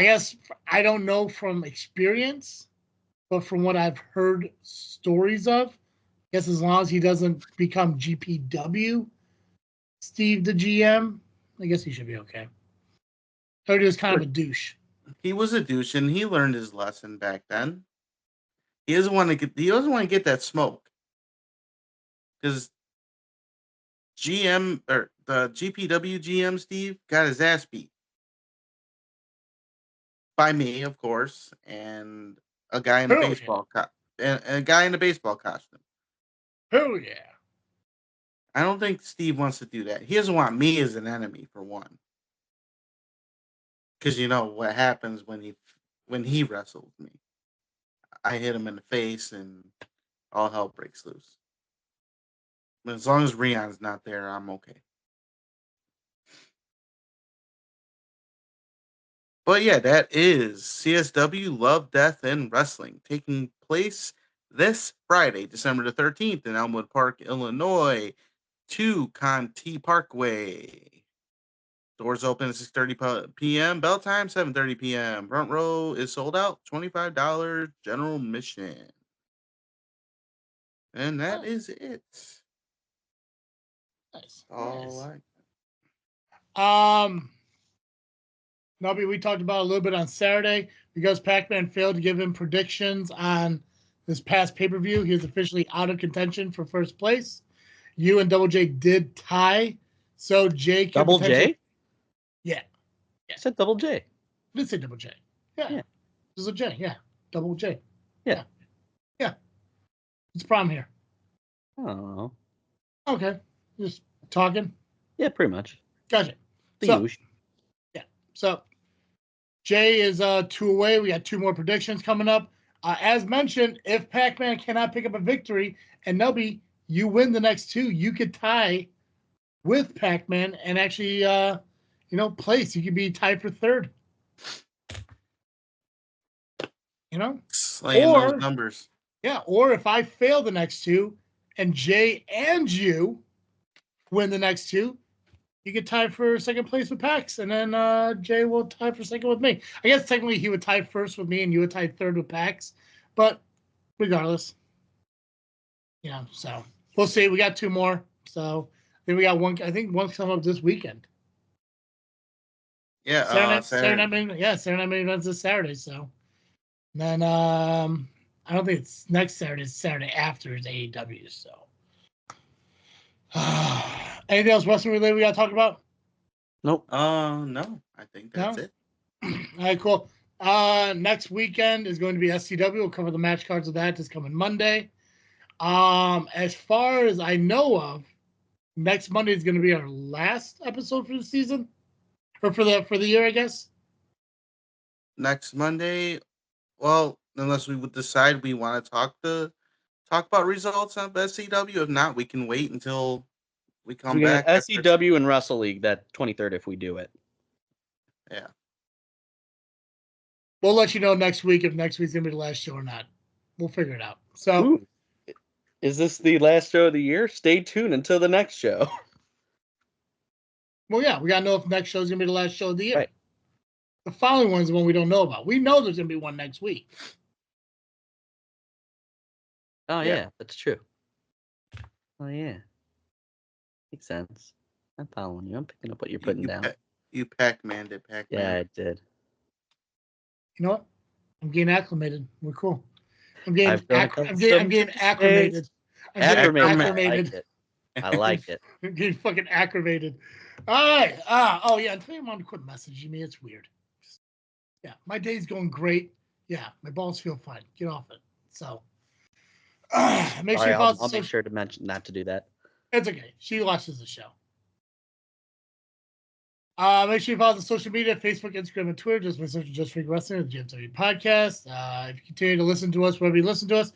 guess I don't know from experience, but from what I've heard stories of, I guess as long as he doesn't become GPW Steve the GM, I guess he should be okay. I heard he was kind of a douche. He was a douche, and he learned his lesson back then. He doesn't want to get that smoke. because GM or the GPW GM Steve got his ass beat by me, of course, and a guy in a baseball and a guy in a baseball costume. Oh yeah. I don't think Steve wants to do that. He doesn't want me as an enemy, for one. Because you know what happens when he wrestles me. I hit him in the face and all hell breaks loose. But as long as Rion's not there, I'm okay. But yeah, that is CSW Love, Death, and Wrestling, taking place this Friday, December the 13th in Elmwood Park, Illinois, 2 Conti Parkway. Doors open at 6:30 p.m. Bell time, 7:30 p.m. Front row is sold out, $25 general admission. And that is it. Nice. All Nice. right. Nubby, we talked about a little bit on Saturday because Pacman failed to give him predictions on this past pay-per-view. He is officially out of contention for first place. You and Double J did tie, so Jay can Double J? Yeah. I said Double J. I did say Double J. Yeah. Dizzle J. Yeah. Double J. Yeah. What's the problem here? I don't know. Okay. Just talking. Yeah, pretty much. Gotcha. The So, usual. So Jay is 2 away. We got 2 more predictions coming up. As mentioned, if Pacman cannot pick up a victory and Nubby, you win the next 2, you could tie with Pacman and actually, place. You could be tied for 3rd. Slaying those numbers. Yeah, or if I fail the next 2 and Jay and you win the next 2, you could tie for 2nd place with Pax, and then Jay will tie for 2nd with me. I guess technically he would tie 1st with me, and you would tie 3rd with Pax. But regardless, so we'll see. We got 2 more. So then we got one. I think one's coming up this weekend. Yeah, Saturday night main events this Saturday. So and then I don't think it's next Saturday. It's Saturday after is AEW. So. Anything else wrestling related we got to talk about? Nope. No. I think that's it. All right, cool. Next weekend is going to be SCW. We'll cover the match cards of that this coming Monday. As far as I know of, next Monday is going to be our last episode for the season, or for the year, I guess. Next Monday, well, unless we would decide we want to talk about results on SCW. If not, we can wait until we come back. SCW and Wrestle League that 23rd if we do it. Yeah. We'll let you know next week if next week's gonna be the last show or not. We'll figure it out. So, is this the last show of the year? Stay tuned until the next show. Well, yeah, we gotta know if next show is gonna be the last show of the year. Right. The following one's the one we don't know about. We know there's gonna be one next week. Oh yeah, that's true. Oh yeah, makes sense. I'm following you. I'm picking up what you're putting down. You Pacman did Pacman. Yeah, I did. You know what? I'm getting acclimated. We're cool. I'm getting acclimated. Acclimated. I like it. I'm getting fucking aggravated. All right. Oh yeah. Until your mom quit messaging me, it's weird. Yeah, my day's going great. Yeah, my balls feel fine. Get off it. So, make sure you follow. I'll make sure to mention not to do that. It's okay. She watches the show. Make sure you follow the social media, Facebook, Instagram, and Twitter. Just by searching Just Freak Wrestling or the JFW Podcast. If you continue to listen to us wherever you listen to us,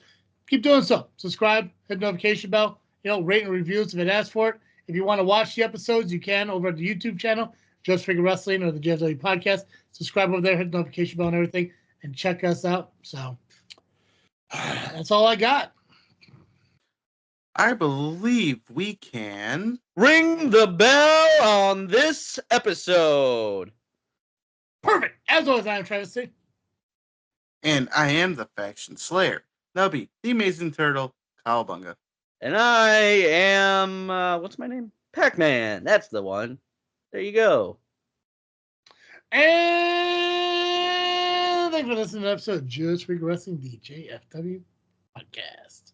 keep doing so. Subscribe, hit the notification bell, rate and reviews if it asks for it. If you want to watch the episodes, you can over at the YouTube channel, Just Freak Wrestling or the JFW Podcast. Subscribe over there, hit the notification bell and everything, and check us out. So that's all I got. I believe we can ring the bell on this episode. Perfect. As always, I am Travis C. And I am the Faction Slayer, Nubby, the Amazing Turtle, Cowabunga. And I am, what's my name? Pacman. That's the one. There you go. And thanks for listening to the episode of Just Freak Wrestling, the JFW Podcast.